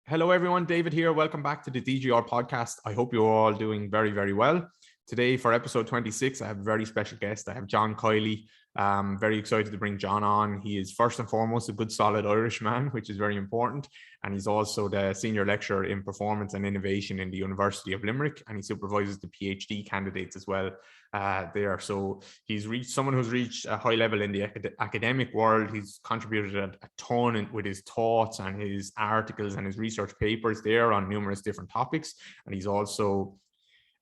Hello, everyone. David here. Welcome back to the DGR podcast. I hope you're all doing very, very well. Today, for episode 26, I have a very special guest. I have John Kiely. I'm very excited to bring John on. He is first and foremost a good, solid Irishman, which is very important. And he's also the senior lecturer in performance and innovation in the University of Limerick. And he supervises the PhD candidates as well there. So he's reached someone who's reached a high level in the academic world. He's contributed a ton with his thoughts and his articles and his research papers there on numerous different topics. And he's also,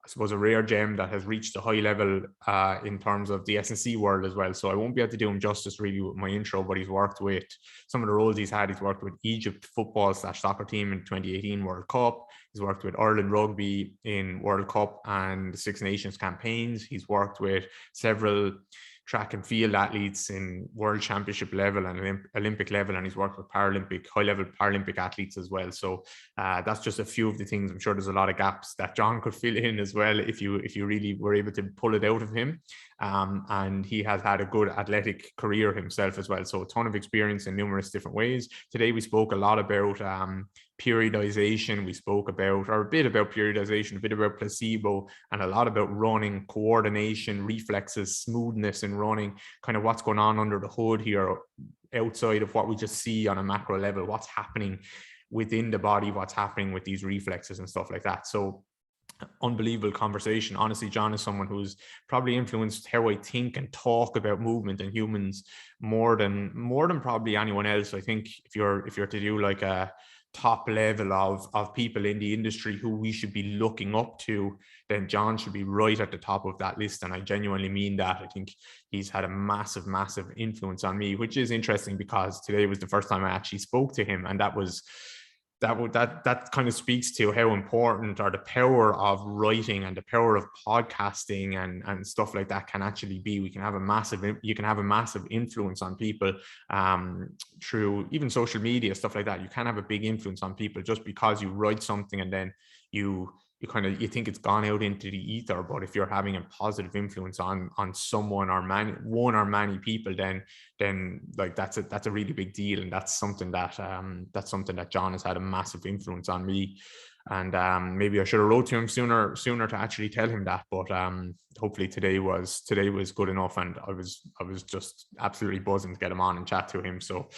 I suppose, a rare gem that has reached a high level in terms of the S&C world as well. So I won't be able to do him justice really with my intro, but he's worked with some of the roles he's had. He's worked with Egypt football/soccer team in 2018 World Cup. He's worked with Ireland rugby in World Cup and the Six Nations campaigns. He's worked with several track and field athletes in world championship level and Olympic level, and he's worked with high-level Paralympic athletes as well. So that's just a few of the things. I'm sure there's a lot of gaps that John could fill in as well if you really were able to pull it out of him. And he has had a good athletic career himself as well. So a ton of experience in numerous different ways. Today we spoke a lot about periodization. We spoke about, or a bit about periodization, a bit about placebo, and a lot about running, coordination, reflexes, smoothness in running, kind of what's going on under the hood here outside of what we just see on a macro level, what's happening within the body, what's happening with these reflexes and stuff like that. So unbelievable conversation. Honestly, John is someone who's probably influenced how I think and talk about movement and humans more than probably anyone else. I think if you're to do like a top level of people in the industry who we should be looking up to, then John should be right at the top of that list. And I genuinely mean that. I think he's had a massive influence on me, which is interesting because today was the first time I actually spoke to him, and that kind of speaks to how important, or the power of writing and the power of podcasting and stuff like that can actually be. You can have a massive influence on people through even social media, stuff like that. You can have a big influence on people just because you write something and then you think it's gone out into the ether. But if you're having a positive influence on someone or many people, then like that's a really big deal. And that's something that John has had a massive influence on me. And maybe I should have wrote to him sooner to actually tell him that. But hopefully today was good enough, and I was just absolutely buzzing to get him on and chat to him. So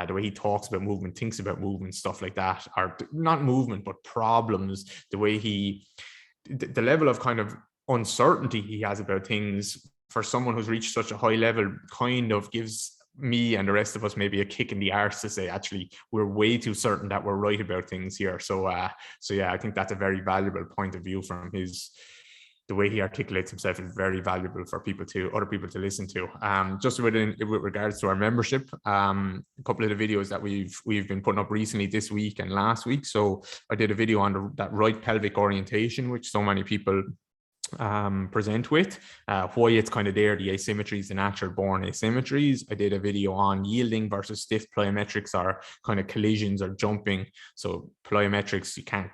the way he talks about movement, thinks about movement, stuff like that, or not movement but problems, the way the level of kind of uncertainty he has about things for someone who's reached such a high level kind of gives me and the rest of us maybe a kick in the arse to say, actually, we're way too certain that we're right about things here. So yeah, I think that's a very valuable point of view from the way he articulates himself is very valuable for other people to listen to. Just with regards to our membership, a couple of the videos that we've been putting up recently this week and last week. So I did a video on that right pelvic orientation, which so many people present with, why it's kind of there, the asymmetries, the natural born asymmetries. I did a video on yielding versus stiff plyometrics, or kind of collisions or jumping. So plyometrics you can't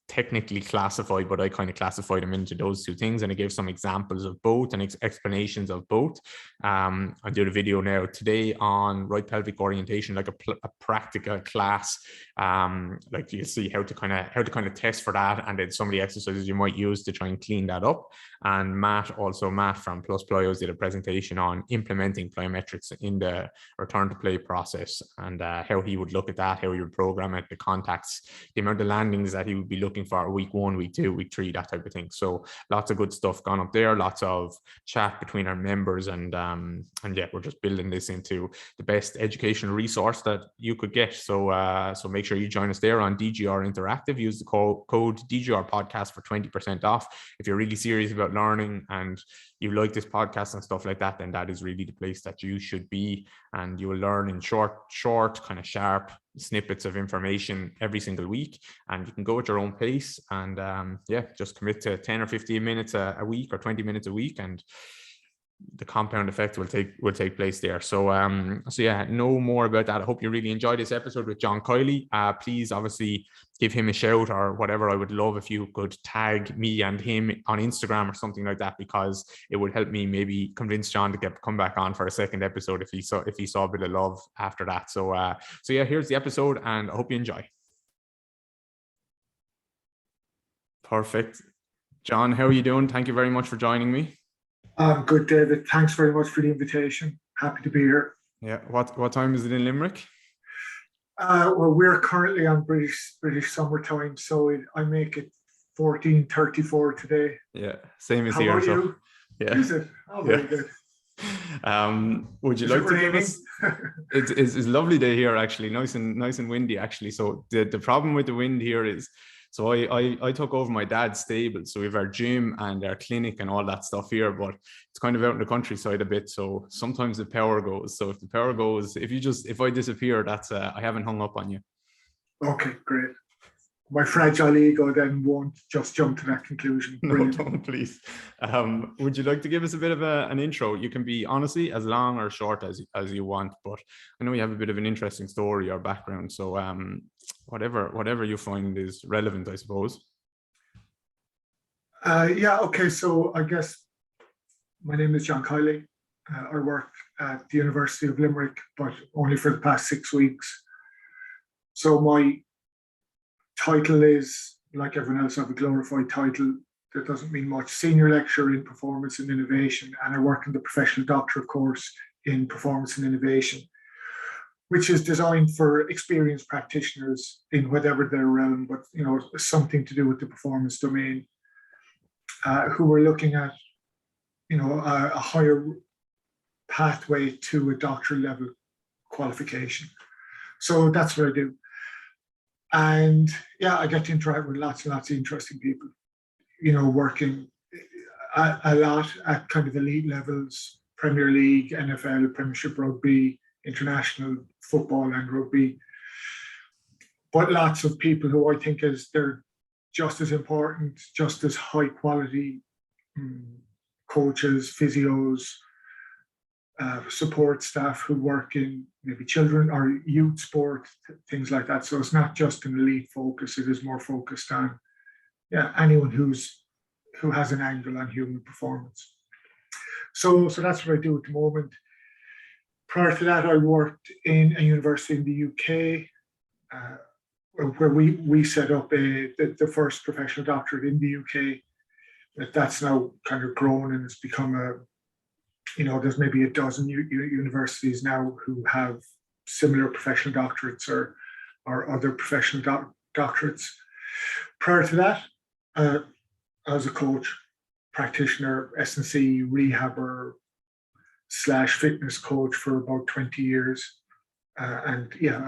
technically classify, but I kind of classify them into those two things, and I gave some examples of both and explanations of both. I did a video now today on right pelvic orientation, like a practical class, like you'll see how to kind of test for that, and then some of the exercises you might use to try and clean that up. And Matt from Plus Plyos did a presentation on implementing plyometrics in the return to play process, and how he would look at that, how he would program it, the contacts, the amount of landings that he would be looking for week 1, week 2, week 3, that type of thing. So lots of good stuff gone up there, lots of chat between our members, and yeah, we're just building this into the best educational resource that you could get. So make sure you join us there on DGR Interactive. Use the code dgrpodcast for 20% off. If you're really serious about learning and you like this podcast and stuff like that, then that is really the place that you should be, and you will learn in short kind of sharp snippets of information every single week, and you can go at your own pace, and yeah, just commit to 10 or 15 minutes a week, or 20 minutes a week, and the compound effect will take place there. So yeah, no more about that. I hope you really enjoyed this episode with John Kiely. Please obviously give him a shout or whatever. I would love if you could tag me and him on Instagram or something like that, because it would help me maybe convince John to come back on for a second episode if he saw a bit of love after that. So yeah, here's the episode, and I hope you enjoy. Perfect. John, how are you doing? Thank you very much for joining me. I'm good, David. Thanks very much for the invitation. Happy to be here. Yeah. What time is it in Limerick? Well, we're currently on British summertime, so I make it 14:34 today. Yeah, same as How here. about you? Yeah. Is it? Oh, very good. Would you Is like it to give raining? us? It's a lovely day here, actually. Nice and windy, actually. So the problem with the wind here is, so I took over my dad's stable, so we have our gym and our clinic and all that stuff here, but it's kind of out in the countryside a bit. So sometimes the power goes. So if the power goes, if I disappear, that's I haven't hung up on you. Okay, great. My fragile ego then won't just jump to that conclusion. No, Brilliant. don't, please. Would you like to give us a bit of an intro? You can be, honestly, as long or short as you want, but I know you have a bit of an interesting story or background. So whatever you find is relevant, I suppose. Yeah, okay. So I guess my name is John Kiely. I work at the University of Limerick, but only for the past 6 weeks. So my title is, like everyone else, I have a glorified title that doesn't mean much. Senior Lecturer in Performance and Innovation, and I work in the Professional Doctorate course in Performance and Innovation, which is designed for experienced practitioners in whatever their realm, but something to do with the performance domain, who are looking at a higher pathway to a doctoral level qualification. So that's what I do. And yeah, I get to interact with lots and lots of interesting people, working a lot at kind of elite levels, Premier League, NFL, Premiership Rugby, international football and rugby. But lots of people who I think they're just as important, just as high quality coaches, physios, support staff who work in maybe children or youth sport, things like that. So it's not just an elite focus, it is more focused on anyone who has an angle on human performance. So that's what I do at the moment. Prior to that, I worked in a university in the UK, where we set up the first professional doctorate in the UK. That's now kind of grown and it's become there's maybe a dozen universities now who have similar professional doctorates or other professional doctorates. Prior to that, I was a coach, practitioner, S&C, rehabber / fitness coach for about 20 years.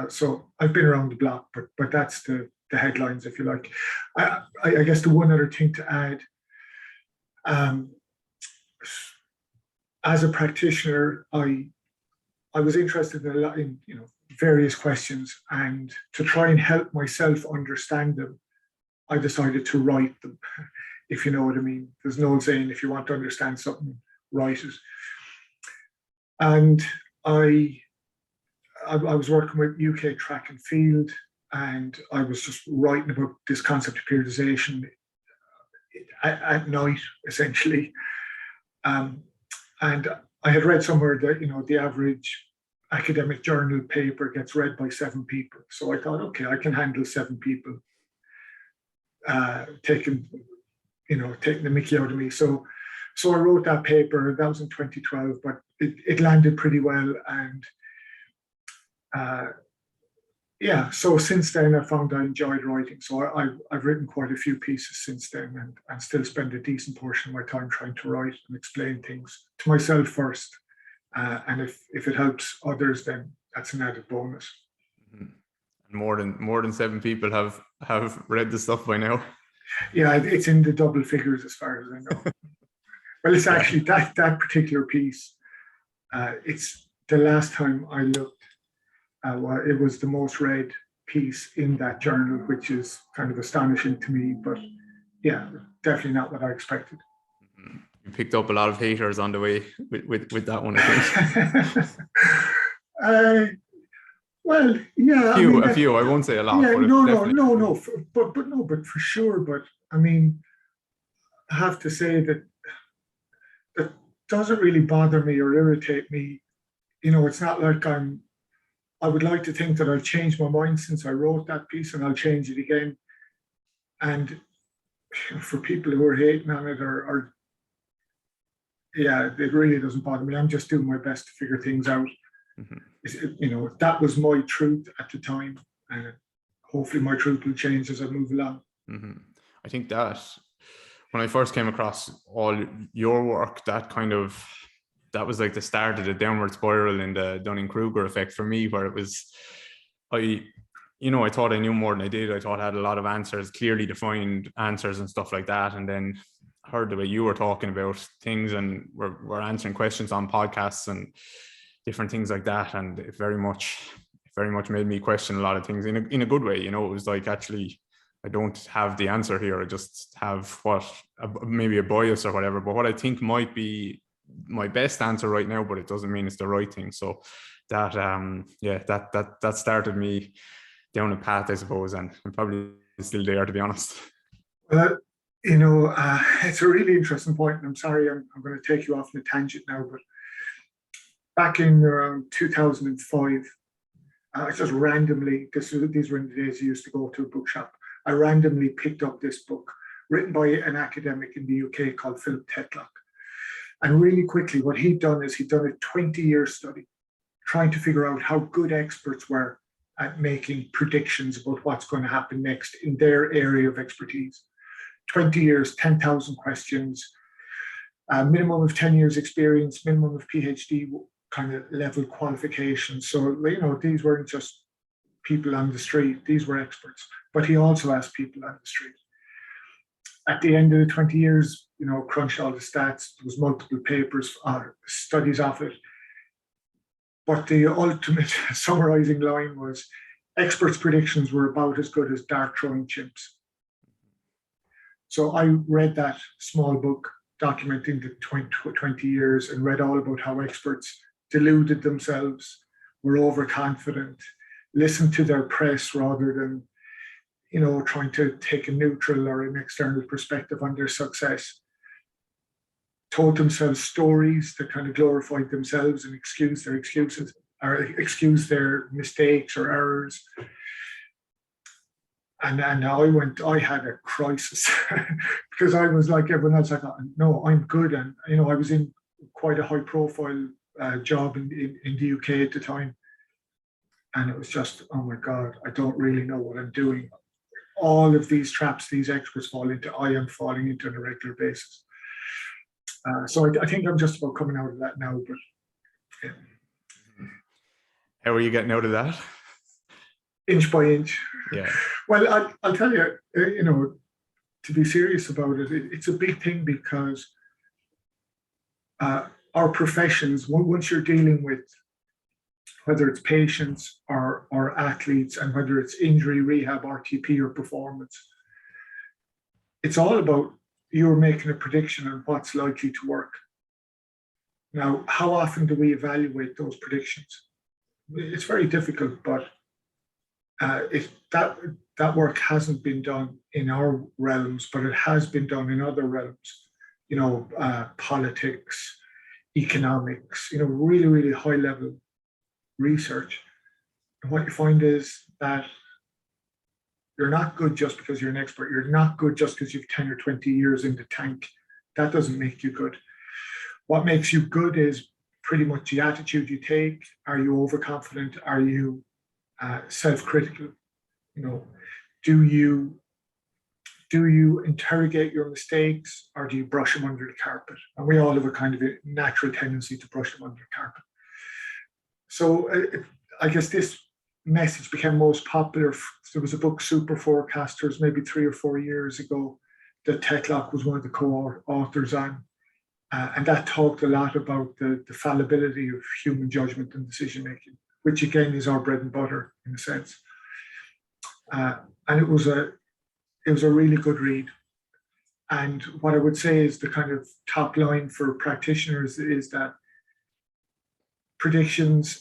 So I've been around the block, but that's the headlines, if you like. I guess the one other thing to add, as a practitioner, I was interested in a lot in various questions, and to try and help myself understand them, I decided to write them, if you know what I mean. There's no saying, if you want to understand something, write it. And I was working with UK track and field, and I was just writing about this concept of periodization at night, essentially. And I had read somewhere that the average academic journal paper gets read by 7 people. So I thought, okay, I can handle 7 people taking the mickey out of me. So I wrote that paper. That was in 2012, but it landed pretty well. And so since then I found I enjoyed writing. So I've written quite a few pieces since then, and still spend a decent portion of my time trying to write and explain things to myself first. And if it helps others, then that's an added bonus. And more than 7 people have read the stuff by now. Yeah, it's in the double figures as far as I know. Well, it's actually that particular piece. It's the last time I looked. It was the most read piece in that journal, which is kind of astonishing to me. But yeah, definitely not what I expected. You picked up a lot of haters on the way with that one, I think. Well, yeah, a few. I won't say a lot. Yeah, but but for sure. But I mean, I have to say that doesn't really bother me or irritate me. It's not like I would like to think that I've changed my mind since I wrote that piece, and I'll change it again. And for people who are hating on it, or yeah, it really doesn't bother me. I'm just doing my best to figure things out. That was my truth at the time, and hopefully my truth will change as I move along. I think that when I first came across all your work, that was like the start of the downward spiral in the Dunning-Kruger effect for me, where it was, I thought I knew more than I did. I thought I had a lot of answers, clearly defined answers and stuff like that. And then heard the way you were talking about things, and we're answering questions on podcasts and different things like that. And it very much made me question a lot of things in a good way. It was like, actually, I don't have the answer here. I just have maybe a bias or whatever, but what I think might be my best answer right now, but it doesn't mean it's the right thing. So that, that started me down a path, I suppose, and I'm probably still there, to be honest. Well, it's a really interesting point, and I'm sorry I'm going to take you off on a tangent now, but back in around 2005, I just randomly, these were in the days I used to go to a bookshop, I randomly picked up this book written by an academic in the UK called Philip Tetlock. And really quickly, what he'd done is he'd done a 20-year study trying to figure out how good experts were at making predictions about what's going to happen next in their area of expertise. 20 years, 10,000 questions, minimum of 10 years experience, minimum of PhD kind of level qualifications. So, these weren't just people on the street, these were experts. But he also asked people on the street. At the end of the 20 years, crunched all the stats, there was multiple papers, studies of it. But the ultimate summarizing line was, experts' predictions were about as good as dart throwing chimps. So I read that small book documenting the 20 years and read all about how experts deluded themselves, were overconfident, listened to their press rather than, trying to take a neutral or an external perspective on their success, told themselves stories that kind of glorified themselves and excused their excuses or excused their mistakes or errors. And I had a crisis because I was like everyone else. I thought, no, I'm good. And, I was in quite a high profile job in the UK at the time. And it was just, oh my God, I don't really know what I'm doing. All of these traps these experts fall into, I am falling into on a regular basis. So I think I'm just about coming out of that now. But yeah. How are you getting out of that? Inch by inch. Yeah. Well, I'll tell you, to be serious about it, it's a big thing because our professions, once you're dealing with whether it's patients or athletes, and whether it's injury, rehab, RTP, or performance, it's all about you're making a prediction on what's likely to work. Now, how often do we evaluate those predictions? It's very difficult, but if that work hasn't been done in our realms, but it has been done in other realms, politics, economics, really, really high level research. And what you find is that you're not good just because you're an expert. You're not good just because you've 10 or 20 years in the tank. That doesn't make you good. What makes you good is pretty much the attitude you take. Are you overconfident? Are you self-critical? Do you interrogate your mistakes, or do you brush them under the carpet? And we all have a kind of a natural tendency to brush them under the carpet. So I guess this message became most popular. There was a book, Super Forecasters, maybe 3 or 4 years ago, that Tetlock was one of the co-authors on. And that talked a lot about the fallibility of human judgment and decision-making, which again is our bread and butter in a sense. And it was a really good read. And what I would say is the kind of top line for practitioners is that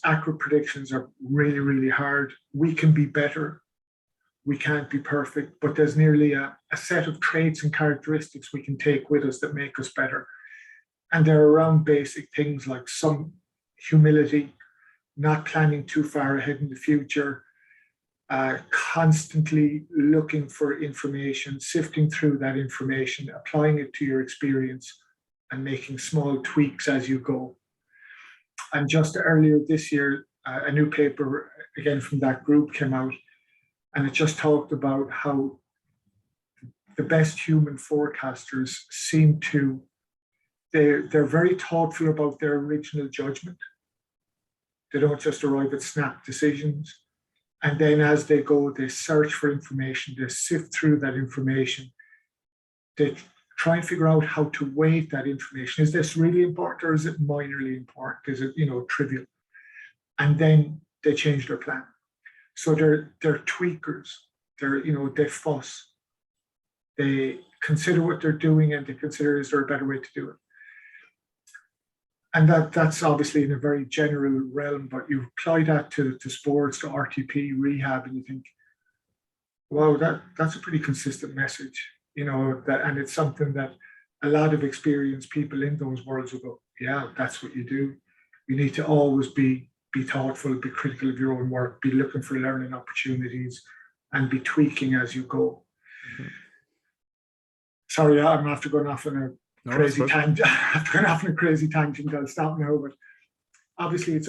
accurate predictions are really, really hard. We can be better. We can't be perfect, but there's nearly a set of traits and characteristics we can take with us that make us better. And they're around basic things like some humility, not planning too far ahead in the future, constantly looking for information, sifting through that information, applying it to your experience, and making small tweaks as you go. And just earlier this year, a new paper, again from that group, came out, and it just talked about how the best human forecasters seem to, they're very thoughtful about their original judgment. They don't just arrive at snap decisions. And then as they go, they search for information, they sift through that information, they try and figure out how to weight that information. Is this really important, or is it minorly important? Is it, trivial? And then they change their plan. So they're tweakers. They fuss. They consider what they're doing, and they consider, is there a better way to do it? And that's obviously in a very general realm, but you apply that to sports, to RTP, rehab, and you think, wow, that's a pretty consistent message, and it's something that a lot of experienced people in those worlds will go, yeah, that's what you do. You need to always be thoughtful, be critical of your own work, be looking for learning opportunities, and be tweaking as you go. Mm-hmm. Sorry, I'm after going off on a crazy tangent. After going off on a crazy tangent, I'll stop now. But obviously,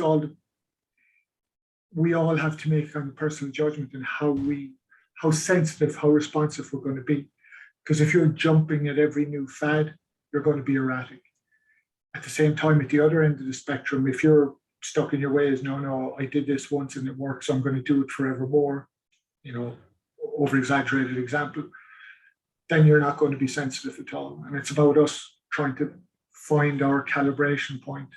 we all have to make a personal judgment in how sensitive, how responsive we're going to be. Because if you're jumping at every new fad, you're going to be erratic. At the same time, at the other end of the spectrum, if you're stuck in your ways, no, I did this once and it worked, so I'm going to do it forevermore, over-exaggerated example, then you're not going to be sensitive at all. And it's about us trying to find our calibration point.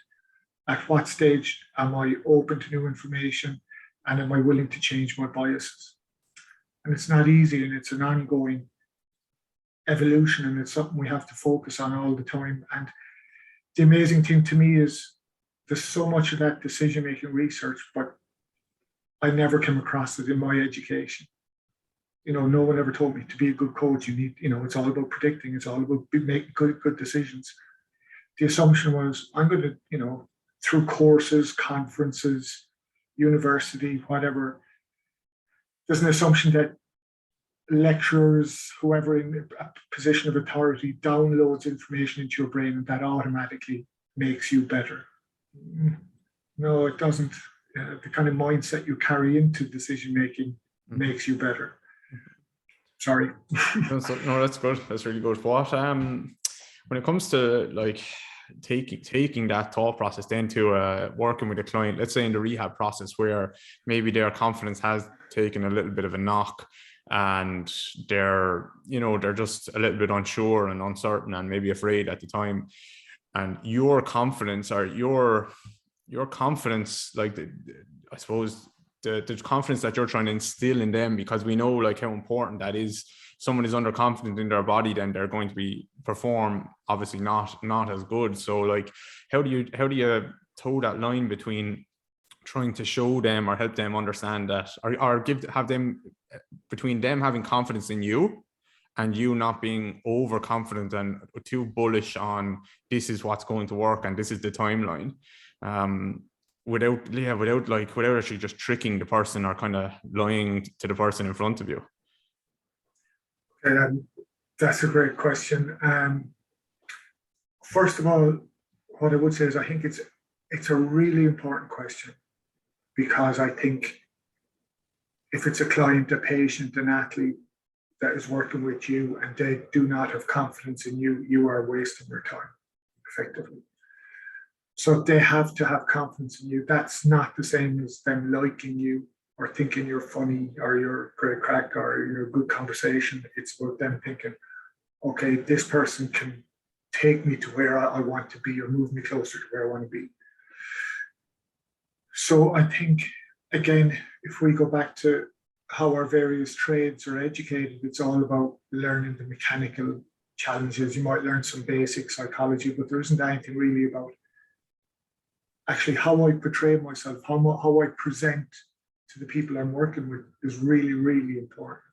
At what stage am I open to new information, and am I willing to change my biases? And it's not easy, and it's an ongoing evolution, and it's something we have to focus on all the time. And the amazing thing to me is there's so much of that decision-making research, but I never came across it in my education. No one ever told me to be a good coach. You need, it's all about predicting. It's all about making good decisions. The assumption was I'm going to, through courses, conferences, university, whatever, there's an assumption that lecturers, whoever in a position of authority, downloads information into your brain and that automatically makes you better. No, it doesn't. The kind of mindset you carry into decision-making makes you better. Sorry. No, that's good. That's really good. What when it comes to like taking that thought process then to working with a client, let's say in the rehab process where maybe their confidence has taken a little bit of a knock and they're just a little bit unsure and uncertain and maybe afraid at the time, and your confidence or your confidence, like I suppose the confidence that you're trying to instill in them, because we know like how important that is. Someone is underconfident in their body, then they're going to perform obviously not as good. So like how do you toe that line between trying to show them or help them understand that, or have them, between them having confidence in you and you not being overconfident and too bullish on this is what's going to work and this is the timeline, without actually just tricking the person or kind of lying to the person in front of you? That's a great question. First of all, what I would say is I think it's a really important question, because I think if it's a client, a patient, an athlete that is working with you and they do not have confidence in you, you are wasting your time, effectively. So they have to have confidence in you. That's not the same as them liking you or thinking you're funny or you're great crack or you're a good conversation. It's about them thinking, okay, this person can take me to where I want to be or move me closer to where I want to be. So I think, again, if we go back to how our various trades are educated, it's all about learning the mechanical challenges. You might learn some basic psychology, but there isn't anything really about actually how I portray myself, how I present to the people I'm working with is really, really important.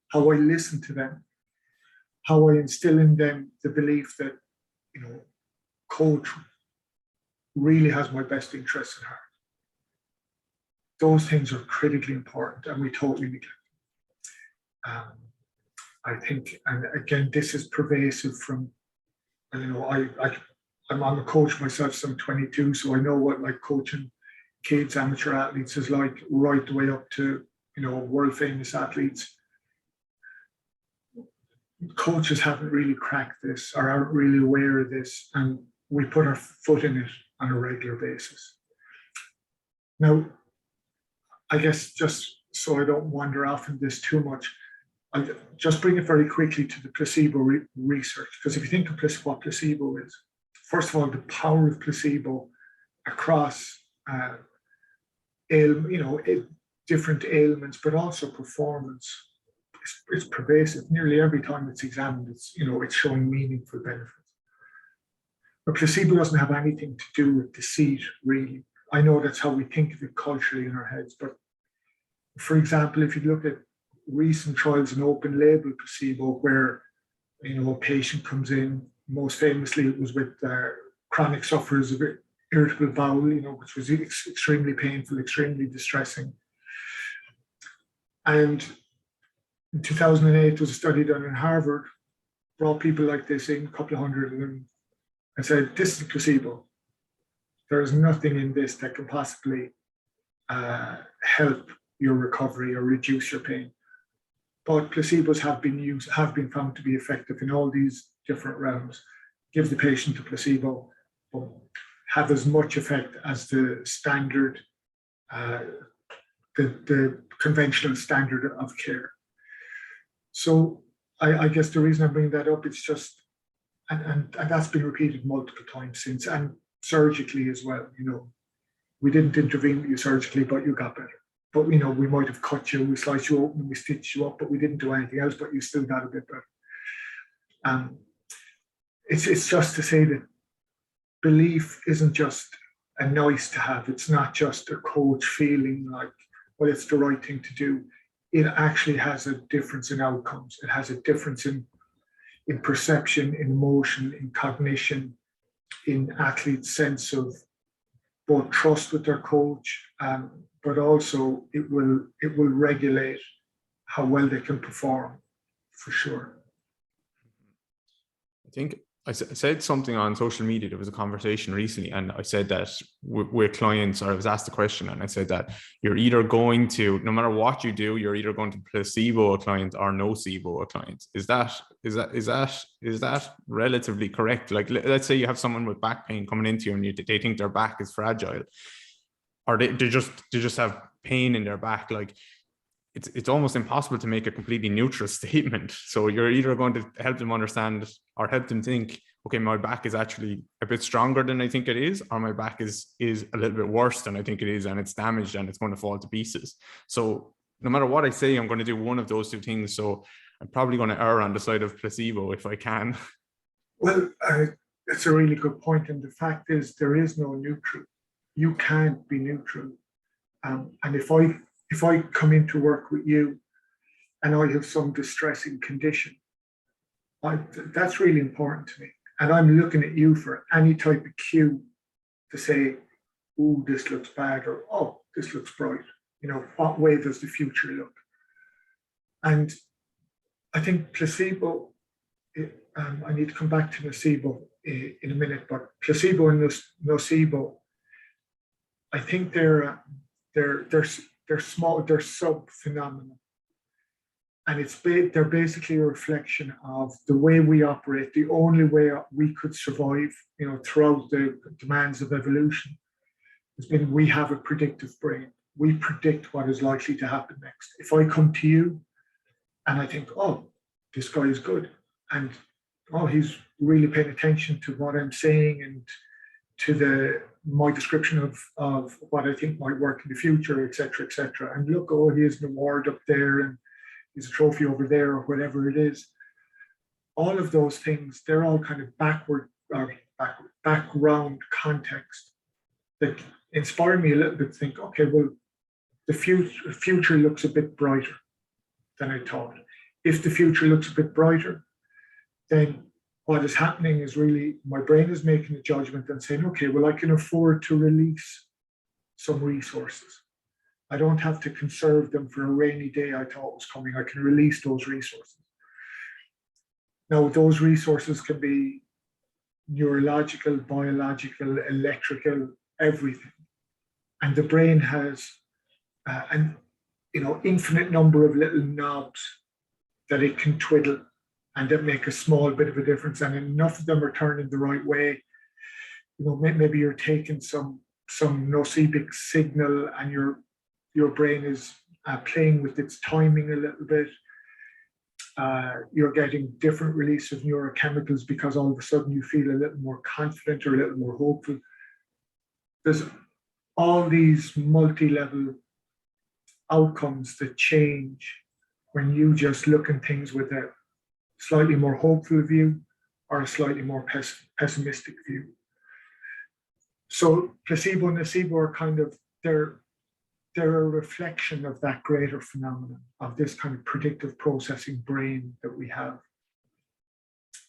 How I listen to them, how I instill in them the belief that, coach really has my best interests at heart. those things are critically important, and we totally neglect them. I think, and again, this is pervasive from, I'm a coach myself, so I'm 22, so I know what like coaching kids, amateur athletes is like, right the way up to, world famous athletes. Coaches haven't really cracked this or aren't really aware of this, and we put our foot in it on a regular basis. Now, I guess just so I don't wander off in this too much, I'll just bring it very quickly to the placebo research, because if you think of what placebo is, first of all, the power of placebo across different ailments, but also performance, it's pervasive. Nearly every time it's examined, it's showing meaningful benefits. But placebo doesn't have anything to do with deceit, really. I know that's how we think of it culturally in our heads, but for example, if you look at recent trials in open label placebo, where a patient comes in, most famously it was with chronic sufferers of irritable bowel, which was extremely painful, extremely distressing. And in 2008, there was a study done in Harvard, brought people like this in, a couple of hundred of them, and said, this is placebo. There is nothing in this that can possibly help your recovery or reduce your pain. But placebos have been found to be effective in all these different realms. Give the patient a placebo, but have as much effect as the standard, the conventional standard of care. So I guess the reason I'm bringing that up, it's just, and that's been repeated multiple times since, and surgically as well. We didn't intervene with you surgically, but you got better. But we might have cut you, we sliced you open, we stitched you up, but we didn't do anything else, but you still got a bit better. It's just to say that belief isn't just a nice to have. It's not just a coach feeling like, well, it's the right thing to do. It actually has a difference in outcomes. It has a difference in perception, in emotion, in cognition, in athletes' sense of both trust with their coach, but also it will regulate how well they can perform, for sure. I think I said something on social media. There was a conversation recently, and I said that with clients, or I was asked the question, and I said that you're either going to, no matter what you do, you're either going to placebo a client or nocebo a client. Is that relatively correct? Like, let's say you have someone with back pain coming into you, and they think their back is fragile, or they just have pain in their back. Like, it's almost impossible to make a completely neutral statement. So you're either going to help them understand or help them think, okay, my back is actually a bit stronger than I think it is, or my back is a little bit worse than I think it is, and it's damaged and it's going to fall to pieces. So no matter what I say, I'm going to do one of those two things. So I'm probably going to err on the side of placebo if I can. Well, it's a really good point. And the fact is, there is no neutral. You can't be neutral. And if I come into work with you and I have some distressing condition, that's really important to me. And I'm looking at you for any type of cue to say, oh, this looks bad, or, oh, this looks bright. What way does the future look? And I think placebo, I need to come back to nocebo in a minute, but placebo and nocebo, I think they're small, they're sub-phenomena. And they're basically a reflection of the way we operate, the only way we could survive, throughout the demands of evolution, has been we have a predictive brain. We predict what is likely to happen next. If I come to you and I think, oh, this guy is good, and oh, he's really paying attention to what I'm saying and to my description of what I think might work in the future, et cetera, and look, oh, here's an award up there and here's a trophy over there, or whatever it is. All of those things, they're all kind of background context that inspire me a little bit to think, okay, well, the future looks a bit brighter than I thought. If the future looks a bit brighter, then what is happening is really my brain is making a judgment and saying, okay, well, I can afford to release some resources. I don't have to conserve them for a rainy day I thought was coming. I can release those resources. Now, those resources can be neurological, biological, electrical, everything. And the brain has an infinite number of little knobs that it can twiddle and that make a small bit of a difference. And enough of them are turning the right way. Maybe you're taking some nocebic signal and your brain is playing with its timing a little bit. You're getting different release of neurochemicals because all of a sudden you feel a little more confident or a little more hopeful. There's all these multi-level outcomes that change when you just look at things with a slightly more hopeful view or a slightly more pessimistic view. So placebo and nocebo are kind of, they're a reflection of that greater phenomenon of this kind of predictive processing brain that we have.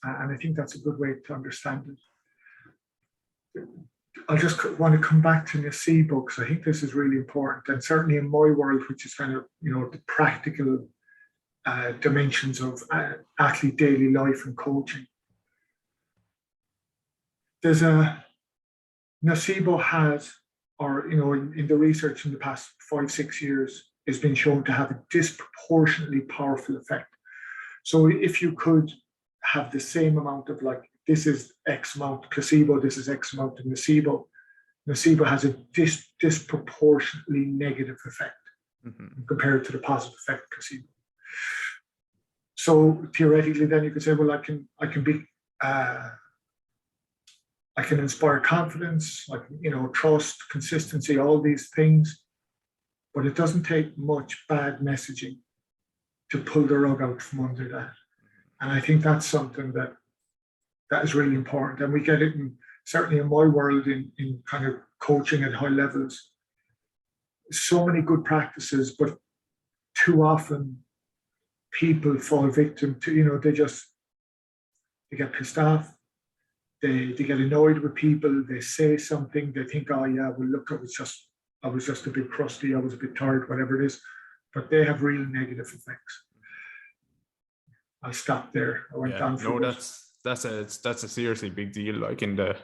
And I think that's a good way to understand it. I just want to come back to nocebo because I think this is really important. And certainly in my world, which is kind of, the practical dimensions of athlete daily life and coaching. There's a nocebo has, or in the research in the past 5-6 years, has been shown to have a disproportionately powerful effect. So if you could have the same amount of this is X amount placebo, this is X amount of nocebo, nocebo has a disproportionately negative effect compared to the positive effect of placebo. So theoretically, then you could say, well, I can inspire confidence, trust, consistency, all these things, but it doesn't take much bad messaging to pull the rug out from under that. And I think that's something that is really important. And we get it certainly in my world in kind of coaching at high levels. So many good practices, but too often people fall victim to, they get pissed off. They get annoyed with people. They say something. They think, oh yeah, well look, I was just a bit crusty. I was a bit tired, whatever it is. But they have real negative effects. I'll stop there. I went down for that's a seriously big deal. Like in the,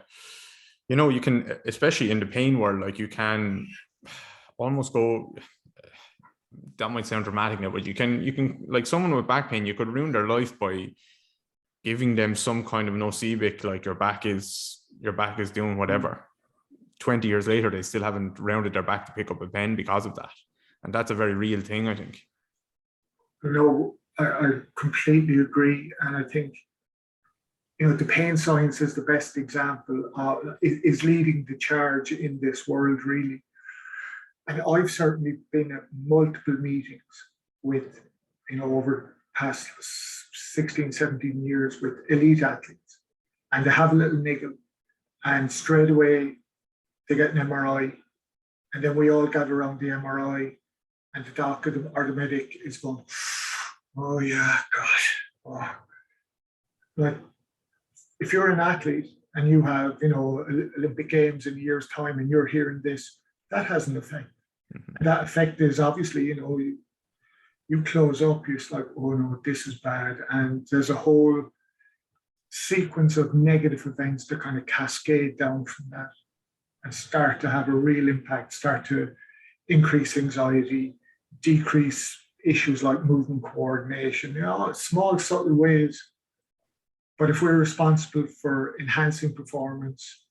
you can, especially in the pain world, like you can almost go. That might sound dramatic now, but you can like someone with back pain, you could ruin their life by giving them some kind of nocebic, like your back is doing whatever. 20 years later, they still haven't rounded their back to pick up a pen because of that. And that's a very real thing, I think. No, I completely agree. And I think, the pain science is the best example is leading the charge in this world, really. And I've certainly been at multiple meetings with, over past 16, 17 years with elite athletes, and they have a little niggle, and straight away they get an MRI, and then we all gather around the MRI, and the doctor or the medic is going, oh yeah, gosh. Oh. Like, if you're an athlete and you have, Olympic Games in a year's time and you're hearing this, that has an effect. And that effect is obviously, you close up, you're just like, oh no, this is bad. And there's a whole sequence of negative events that kind of cascade down from that and start to have a real impact, start to increase anxiety, decrease issues like movement coordination, small, subtle ways. But if we're responsible for enhancing performance,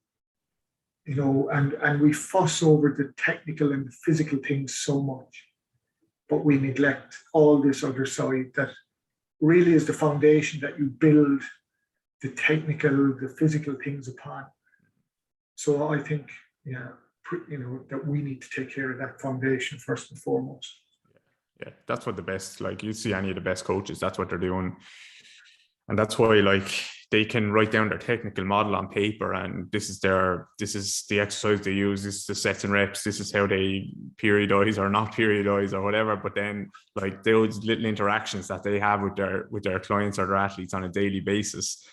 and we fuss over the technical and the physical things so much, but we neglect all this other side that really is the foundation that you build the technical, the physical things upon. So I think, that we need to take care of that foundation first and foremost. Yeah, that's what the best, like you see any of the best coaches, that's what they're doing. And that's why, like, they can write down their technical model on paper, and this is the exercise they use, this is the sets and reps, this is how they periodize or not periodize or whatever. But then, like, those little interactions that they have with their clients or their athletes on a daily basis,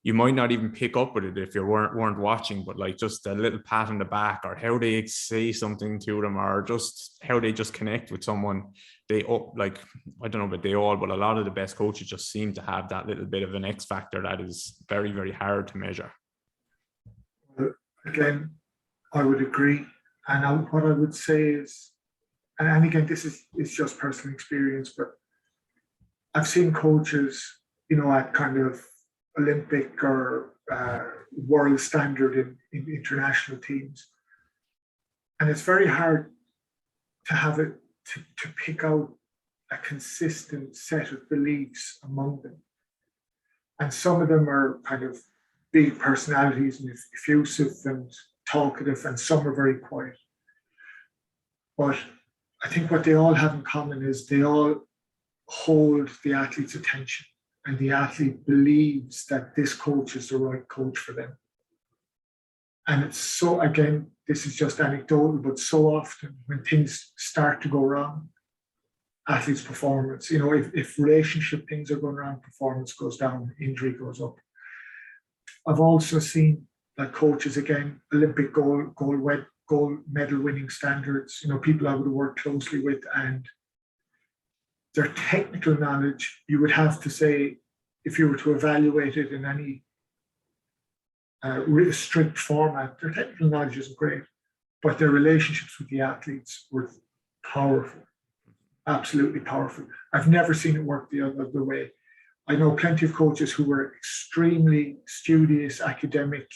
you might not even pick up with it if you weren't watching, but like just a little pat on the back, or how they say something to them, or just how they just connect with someone. They like, I don't know about they all, but a lot of the best coaches just seem to have that little bit of an X factor that is very, very hard to measure. Again, I would agree. And what I would say is, and again, this is just personal experience, but I've seen coaches, at kind of Olympic or world standard in international teams. And it's very hard to have it, to pick out a consistent set of beliefs among them. And some of them are kind of big personalities and effusive and talkative, and some are very quiet. But I think what they all have in common is they all hold the athlete's attention, and the athlete believes that this coach is the right coach for them. And it's so, again, this is just anecdotal, but so often when things start to go wrong, athletes' performance, if relationship things are going wrong, performance goes down, injury goes up. I've also seen like coaches, again, Olympic gold medal winning standards, people I would have worked closely with, and their technical knowledge, you would have to say, if you were to evaluate it in any strict format, their technical knowledge isn't great, but their relationships with the athletes were powerful, absolutely powerful. I've never seen it work the other way. I know plenty of coaches who were extremely studious, academic,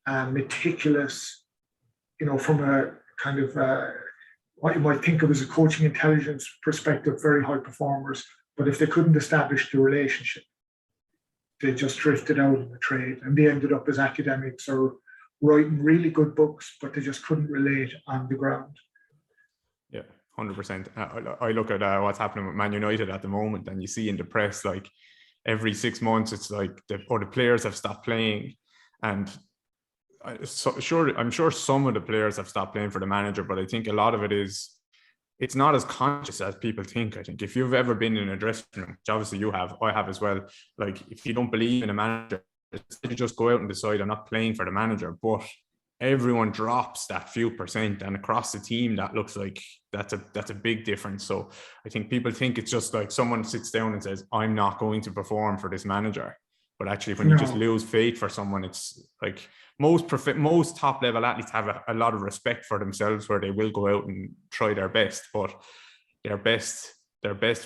meticulous, from a kind of what you might think of as a coaching intelligence perspective, very high performers. But if they couldn't establish the relationship, they just drifted out of the trade, and they ended up as academics or writing really good books, but they just couldn't relate on the ground. Yeah, 100%. I look at what's happening with Man United at the moment, and you see in the press, like every 6 months, it's like the players have stopped playing, and I'm sure some of the players have stopped playing for the manager, but I think a lot of it is, it's not as conscious as people think. I think if you've ever been in a dressing room, which obviously you have, I have as well, like if you don't believe in a manager, you just go out and decide I'm not playing for the manager, but everyone drops that few percent, and across the team that looks like that's a big difference. So I think people think it's just like someone sits down and says, I'm not going to perform for this manager. But actually, when you just lose faith for someone, it's like most top level athletes have a lot of respect for themselves, where they will go out and try their best, but their best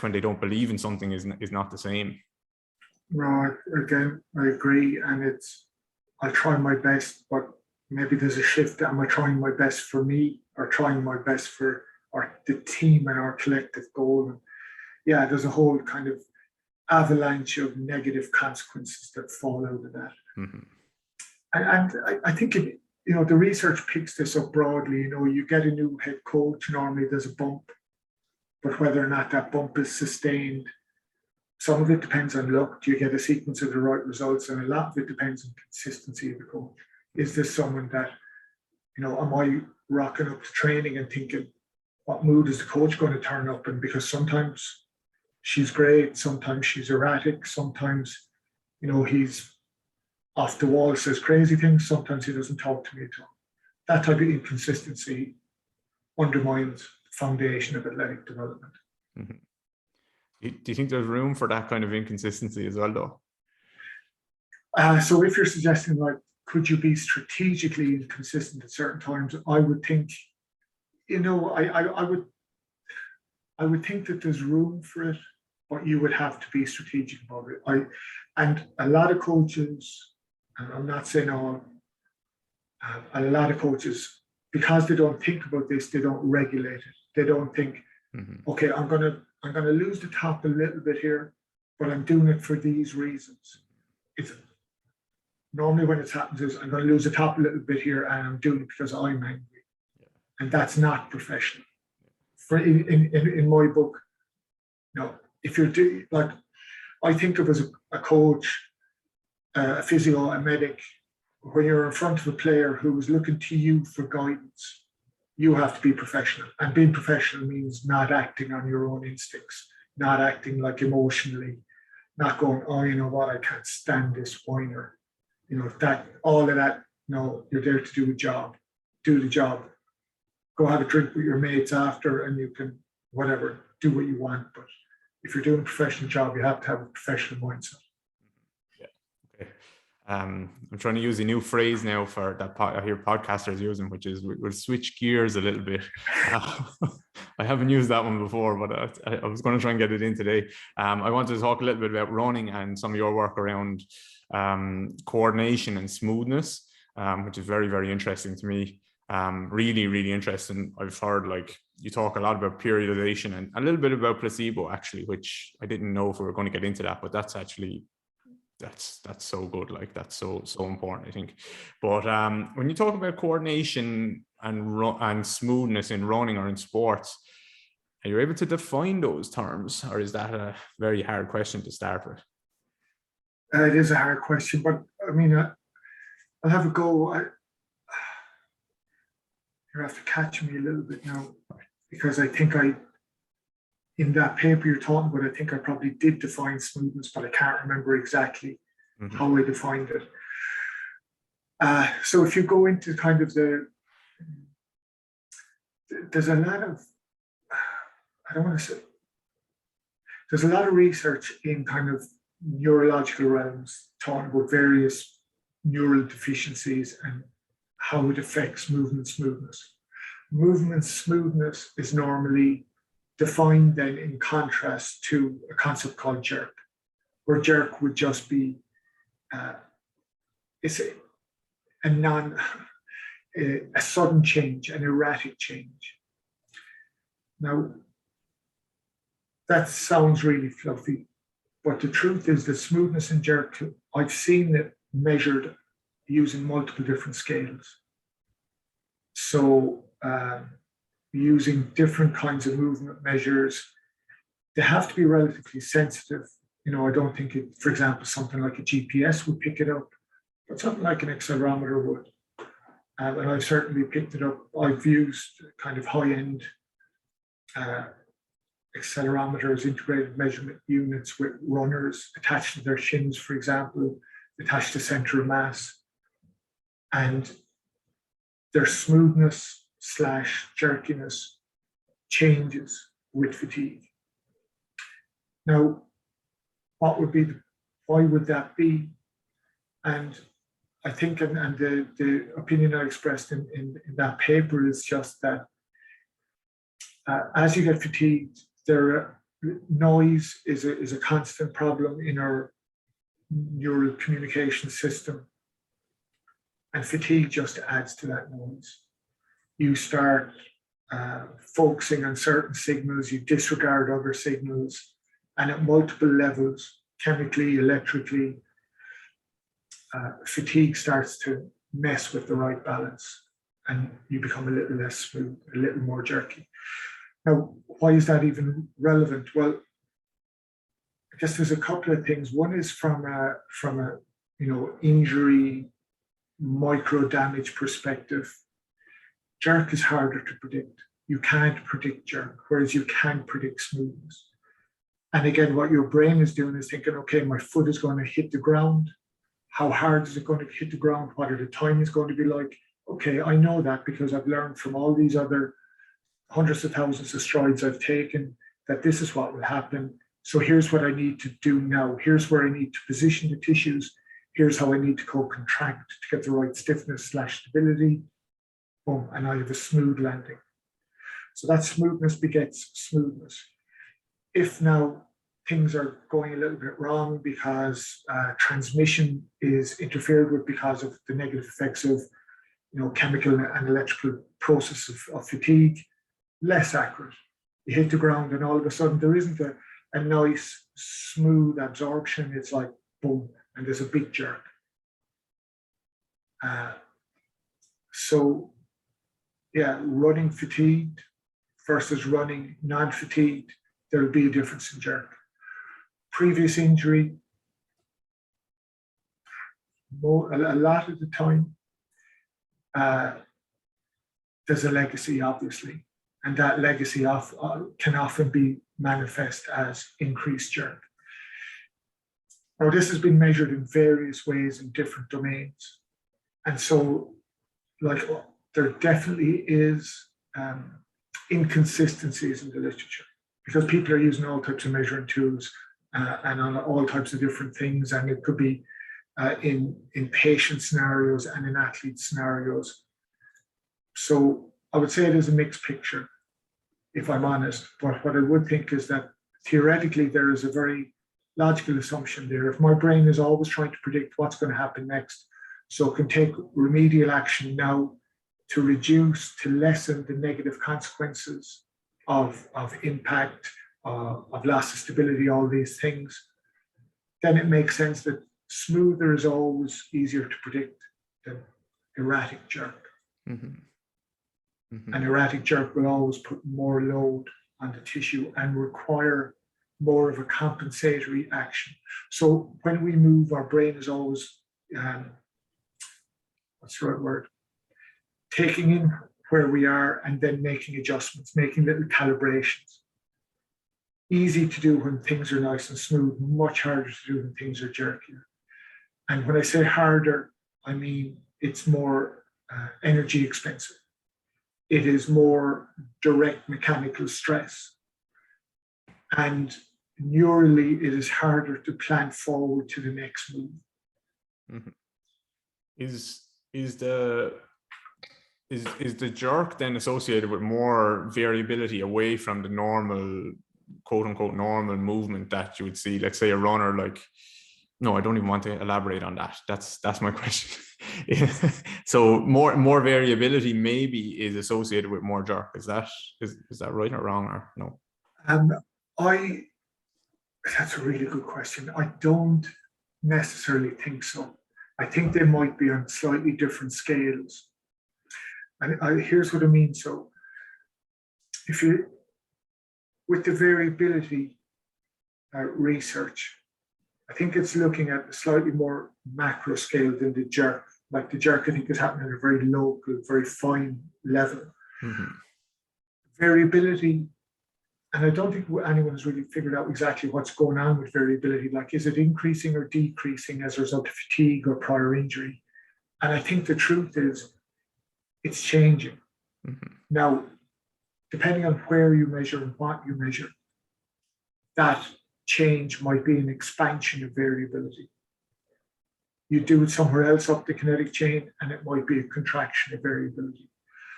when they don't believe in something is not the same. No, again, I agree, and I'll try my best, but maybe there's a shift. Am I trying my best for me, or trying my best for the team and our collective goal? And yeah, there's a whole kind of avalanche of negative consequences that fall out of that. Mm-hmm. And I think the research picks this up broadly. You get a new head coach, normally there's a bump, but whether or not that bump is sustained, some of it depends on luck. Do you get a sequence of the right results? And a lot of it depends on consistency of the coach. Is this someone that, am I rocking up to training and thinking, what mood is the coach going to turn up in? Because sometimes she's great, sometimes she's erratic, sometimes, he's off the wall, says crazy things, sometimes he doesn't talk to me at all. That type of inconsistency undermines the foundation of athletic development. Mm-hmm. Do you think there's room for that kind of inconsistency as well, though? So if you're suggesting, like, could you be strategically inconsistent at certain times? I would think, I would think that there's room for it, but you would have to be strategic about it. And a lot of coaches, and I'm not saying all, a lot of coaches, because they don't think about this, they don't regulate it. They don't think, okay, I'm gonna lose the top a little bit here, but I'm doing it for these reasons. It's normally when it happens is I'm going to lose the top a little bit here, and I'm doing it because I'm angry, and that's not professional. In my book, if you're doing, like, I think of as a coach, a physio, a medic, when you're in front of a player who is looking to you for guidance, you have to be professional. And being professional means not acting on your own instincts, not acting like emotionally, not going, oh, you know what, I can't stand this whiner. You know, that all of that, no, you're there to do the job. Go have a drink with your mates after, and you can, whatever, do what you want. But if you're doing a professional job, you have to have a professional mindset. Yeah. Okay. I'm trying to use a new phrase now for that I hear podcasters using, which is we'll switch gears a little bit. I haven't used that one before, but I was going to try and get it in today. I wanted to talk a little bit about running and some of your work around coordination and smoothness, which is very, very interesting to me. Really, really interesting. I've heard like you talk a lot about periodization and a little bit about placebo, actually, which I didn't know if we were going to get into that, but that's actually that's so good. Like that's so important, I think. But when you talk about coordination and smoothness in running or in sports, are you able to define those terms, or is that a very hard question to start with? It is a hard question, but I mean, I'll have a go. You have to catch me a little bit now, because I think in that paper you're talking about, I think I probably did define smoothness, but I can't remember exactly how I defined it. So if you go into kind of there's a lot of, I don't want to say, there's a lot of research in kind of neurological realms talking about various neural deficiencies and how it affects movement smoothness. Movement smoothness is normally defined then in contrast to a concept called jerk, where jerk would just be it's a sudden change, an erratic change. Now, that sounds really fluffy, but the truth is that smoothness and jerk, I've seen it measured using multiple different scales. So using different kinds of movement measures, they have to be relatively sensitive. You know, I don't think it, for example, something like a GPS would pick it up, but something like an accelerometer would. And I've certainly picked it up. I've used kind of high-end accelerometers, integrated measurement units with runners attached to their shins, for example, attached to center of mass. And their smoothness / jerkiness changes with fatigue. Now, why would that be? And I think, and the opinion I expressed in that paper is just that as you get fatigued, noise is a constant problem in our neural communication system. And fatigue just adds to that noise. You start focusing on certain signals, you disregard other signals, and at multiple levels, chemically, electrically, fatigue starts to mess with the right balance, and you become a little less smooth, a little more jerky. Now, why is that even relevant? Well, I guess there's a couple of things. One is from a injury, micro damage perspective. Jerk is harder to predict. You can't predict jerk, whereas you can predict smoothness. And again, what your brain is doing is thinking, okay, my foot is going to hit the ground. How hard is it going to hit the ground? What are the timings going to be like? Okay, I know that because I've learned from all these other hundreds of thousands of strides I've taken that this is what will happen. So here's what I need to do now. Here's where I need to position the tissues. Here's how I need to co-contract to get the right stiffness / stability. Boom, and I have a smooth landing. So that smoothness begets smoothness. If now things are going a little bit wrong because transmission is interfered with because of the negative effects of chemical and electrical process of fatigue, less accurate. You hit the ground and all of a sudden there isn't a nice smooth absorption. It's like boom, and there's a big jerk. So yeah, running fatigued versus running non-fatigued, there'll be a difference in jerk. Previous injury, a lot of the time, there's a legacy, obviously, and that legacy can often be manifest as increased jerk. Now, this has been measured in various ways in different domains. And so, like, there definitely is inconsistencies in the literature because people are using all types of measuring tools and on all types of different things. And it could be in patient scenarios and in athlete scenarios. So I would say it is a mixed picture, if I'm honest. But what I would think is that theoretically, there is a very logical assumption there. If my brain is always trying to predict what's going to happen next, so it can take remedial action now to reduce, to lessen the negative consequences of impact, of loss of stability, all these things, then it makes sense that smoother is always easier to predict than erratic jerk. Mm-hmm. Mm-hmm. An erratic jerk will always put more load on the tissue and require more of a compensatory action. So when we move, our brain is always, what's the right word? Taking in where we are and then making adjustments, making little calibrations. Easy to do when things are nice and smooth, much harder to do when things are jerkier. And when I say harder, I mean it's more energy expensive. It is more direct mechanical stress. And neurally, it is harder to plan forward to the next move. Mm-hmm. Is the jerk then associated with more variability away from the normal, quote unquote, normal movement that you would see? Let's say a runner, like, no, I don't even want to elaborate on that. That's my question. So more variability maybe is associated with more jerk. Is that right or wrong or no? That's a really good question. I don't necessarily think so. I think they might be on slightly different scales. And here's what I mean. So if you, with the variability research, I think it's looking at a slightly more macro scale than the jerk. Like the jerk, I think is happening at a very local, very fine level. Mm-hmm. Variability, and I don't think anyone has really figured out exactly what's going on with variability. Like, is it increasing or decreasing as a result of fatigue or prior injury? And I think the truth is it's changing. Mm-hmm. Now, depending on where you measure and what you measure, that change might be an expansion of variability. You do it somewhere else up the kinetic chain, and it might be a contraction of variability.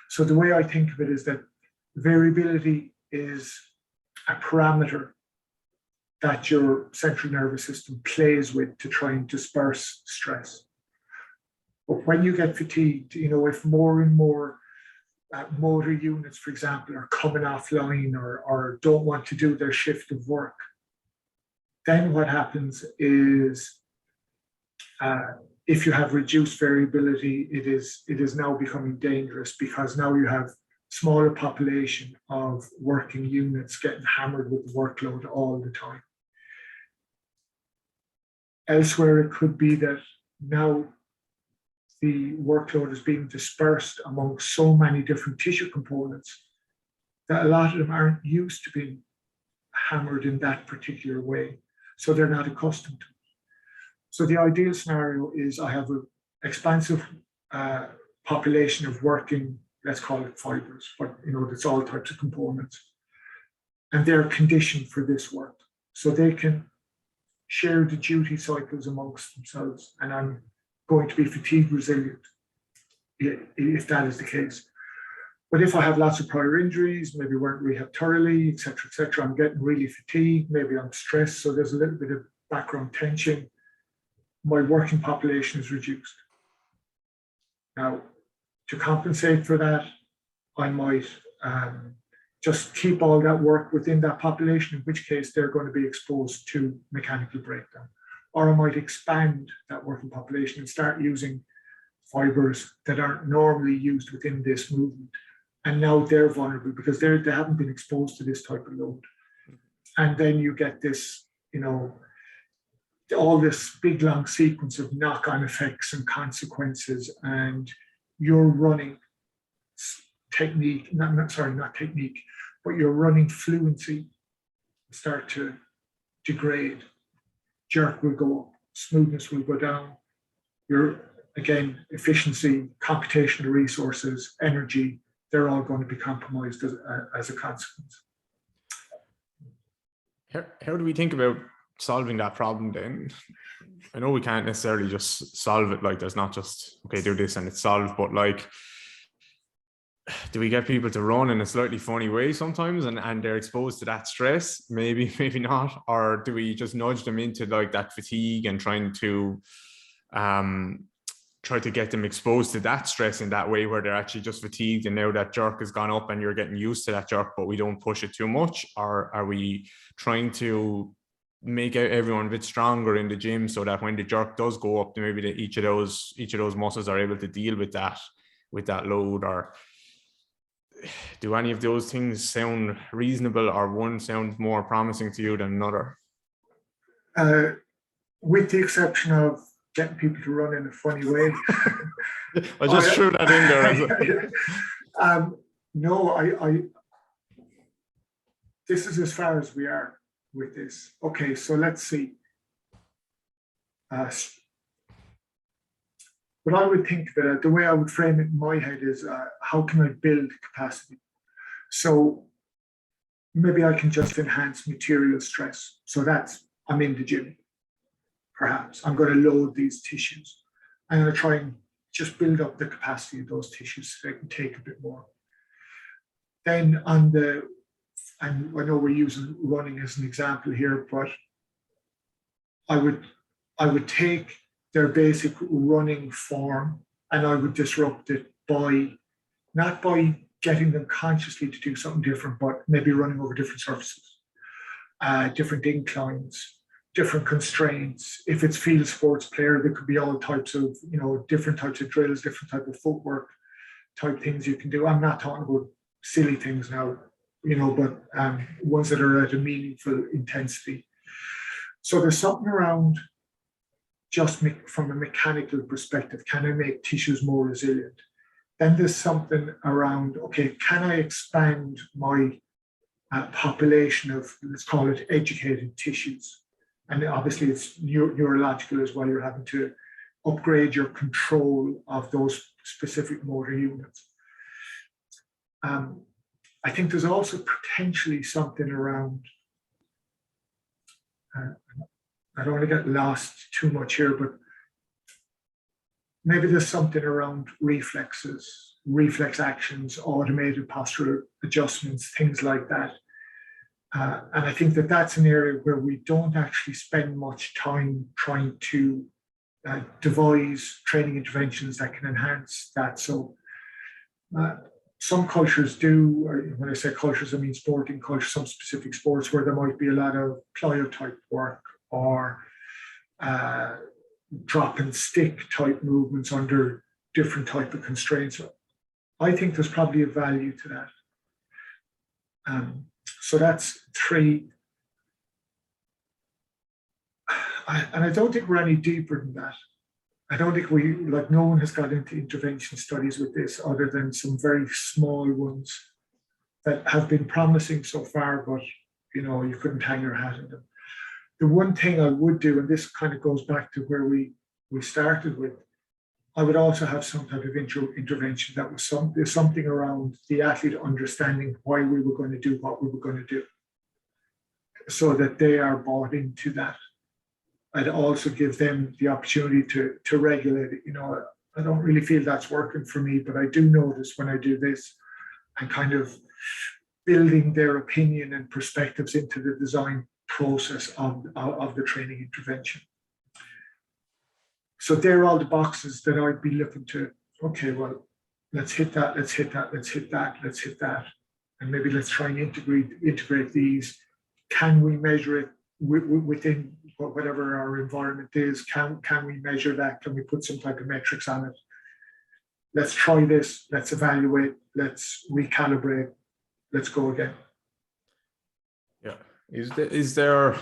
So the way I think of it is that variability is a parameter that your central nervous system plays with to try and disperse stress. But when you get fatigued, if more and more motor units, for example, are coming offline or don't want to do their shift of work, then what happens is if you have reduced variability, it is now becoming dangerous because now you have smaller population of working units getting hammered with workload all the time. Elsewhere, it could be that now the workload is being dispersed among so many different tissue components that a lot of them aren't used to being hammered in that particular way. So they're not accustomed to it. So the ideal scenario is I have an expansive population of working, let's call it fibers, but it's all types of components. And they're conditioned for this work. So they can share the duty cycles amongst themselves. And I'm going to be fatigue resilient if that is the case. But if I have lots of prior injuries, maybe weren't rehab thoroughly, et cetera, I'm getting really fatigued, maybe I'm stressed, so there's a little bit of background tension, my working population is reduced. Now, to compensate for that, I might just keep all that work within that population, in which case they're going to be exposed to mechanical breakdown. Or I might expand that working population and start using fibers that aren't normally used within this movement. And now they're vulnerable because they haven't been exposed to this type of load. And then you get this, all this big long sequence of knock-on effects and consequences, and you're running technique, not technique, but your running fluency start to degrade jerk will go up, smoothness will go down. Your, again, efficiency, computational resources, energy, they're all going to be compromised as a consequence. How do we think about solving that problem then? I know we can't necessarily just solve it, like there's not just, okay, do this and it's solved, but like, do we get people to run in a slightly funny way sometimes and they're exposed to that stress? Maybe not. Or do we just nudge them into like that fatigue and try to get them exposed to that stress in that way where they're actually just fatigued and now that jerk has gone up and you're getting used to that jerk, but we don't push it too much? Or are we trying to make everyone a bit stronger in the gym so that when the jerk does go up, maybe each of those muscles are able to deal with that load? Or do any of those things sound reasonable, or one sound more promising to you than another? With the exception of getting people to run in a funny way. I just threw that in there. No, this is as far as we are with this. Okay, so let's see. What I would think of it, the way I would frame it in my head is, how can I build capacity? So maybe I can just enhance material stress. So I'm in the gym, perhaps. I'm going to load these tissues. I'm going to try and just build up the capacity of those tissues so they can take a bit more. Then and I know we're using running as an example here, but I would take their basic running form and I would disrupt it not by getting them consciously to do something different, but maybe running over different surfaces, different inclines, different constraints. If it's field sports player, there could be all types of, different types of drills, different type of footwork type things you can do. I'm not talking about silly things now, but ones that are at a meaningful intensity. So there's something around just from a mechanical perspective, can I make tissues more resilient? Then there's something around, okay, can I expand my population of, let's call it educated tissues? And obviously it's neurological as well. You're having to upgrade your control of those specific motor units. I think there's also potentially something around, I don't want to get lost too much here, but maybe there's something around reflexes, reflex actions, automated postural adjustments, things like that. And I think that's an area where we don't actually spend much time trying to devise training interventions that can enhance that. So some cultures do, or when I say cultures, I mean sporting cultures, some specific sports where there might be a lot of plyo type work or drop and stick type movements under different type of constraints. I think there's probably a value to that. So that's 3. And I don't think we're any deeper than that. I don't think no one has got into intervention studies with this other than some very small ones that have been promising so far, but you couldn't hang your hat in them. The one thing I would do, and this kind of goes back to where we started with, I would also have some type of intervention that was something around the athlete understanding why we were going to do what we were going to do, so that they are bought into that. I'd also give them the opportunity to regulate it. I don't really feel that's working for me, but I do notice when I do this, I'm kind of building their opinion and perspectives into the design process of the training intervention. So they're all the boxes that I'd be looking to, okay, well, let's hit that, let's hit that, let's hit that, let's hit that. And maybe let's try and integrate these. Can we measure it within whatever our environment is? Can we measure that? Can we put some type of metrics on it? Let's try this, let's evaluate, let's recalibrate, let's go again. Yeah. Is there,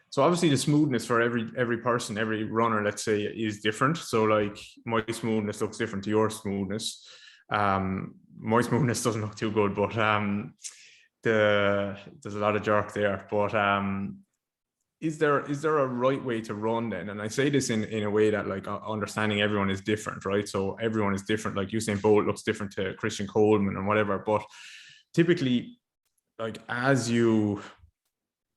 so obviously the smoothness for every person, every runner, let's say, is different. So like my smoothness looks different to your smoothness. My smoothness doesn't look too good, but there's a lot of jerk there. But is there a right way to run then? And I say this in a way that, like, understanding everyone is different, right? So everyone is different. Like Usain Bolt looks different to Christian Coleman and whatever. But typically, like, as you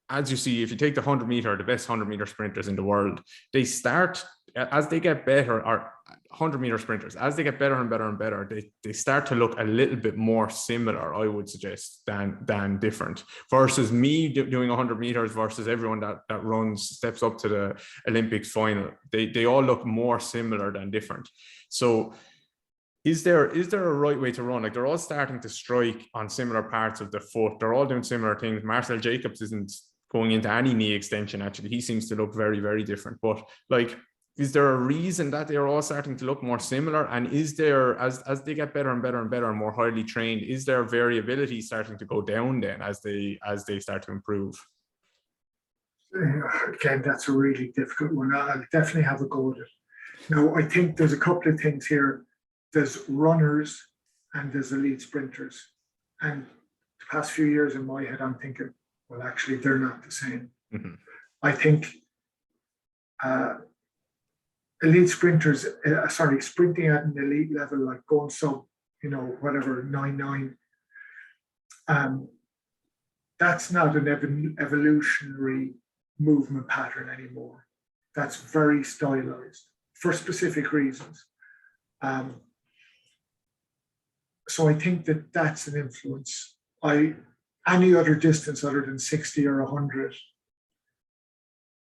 see, if you take the 100-meter, the best 100-meter sprinters in the world, they start, as they get better, or 100-meter sprinters, as they get better and better and better, they start to look a little bit more similar, I would suggest, than different. Versus me doing 100 meters versus everyone that steps up to the Olympics final, they all look more similar than different. So is there a right way to run? Like, they're all starting to strike on similar parts of the foot. They're all doing similar things. Marcel Jacobs isn't going into any knee extension, actually. He seems to look very, very different. But, like, is there a reason that they're all starting to look more similar? And is there, as they get better and better and better and more highly trained, is there variability starting to go down then as they start to improve? Again, that's a really difficult one. I'll definitely have a go at it. Now, I think there's a couple of things here. There's runners and there's elite sprinters. And the past few years in my head, I'm thinking, well, actually, they're not the same. Mm-hmm. I think elite sprinters, sprinting at an elite level, like going sub, whatever, 9.9, that's not an evolutionary movement pattern anymore. That's very stylized for specific reasons. So I think that's an influence. Any other distance other than 60 or 100,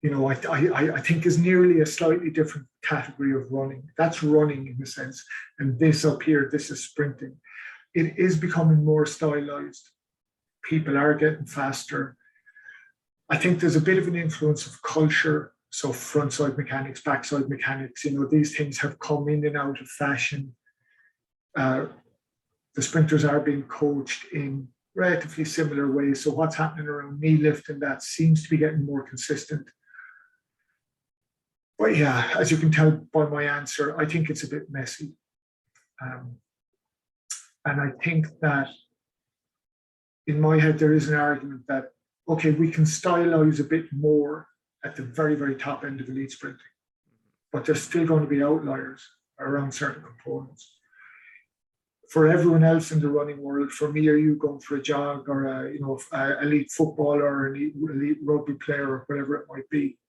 I think is nearly a slightly different category of running. That's running in a sense. And this up here, this is sprinting. It is becoming more stylized. People are getting faster. I think there's a bit of an influence of culture. So frontside mechanics, backside mechanics, these things have come in and out of fashion. The sprinters are being coached in relatively similar ways. So what's happening around knee lift and that seems to be getting more consistent. But yeah, as you can tell by my answer, I think it's a bit messy. And I think that in my head, there is an argument that, okay, we can stylize a bit more at the very, very top end of elite sprinting, but there's still going to be outliers around certain components. For everyone else in the running world, for me or you going for a jog or a elite footballer or an elite rugby player or whatever it might be,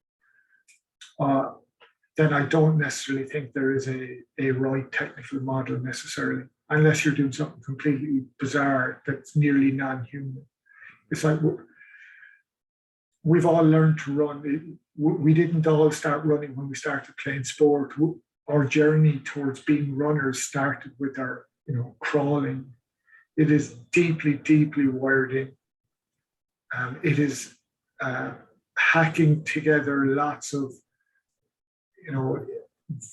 then I don't necessarily think there is a right technical model necessarily, unless you're doing something completely bizarre that's nearly non-human. It's like we've all learned to run. We didn't all start running when we started playing sport. Our journey towards being runners started with our crawling. It is deeply, deeply wired in. It is hacking together lots of,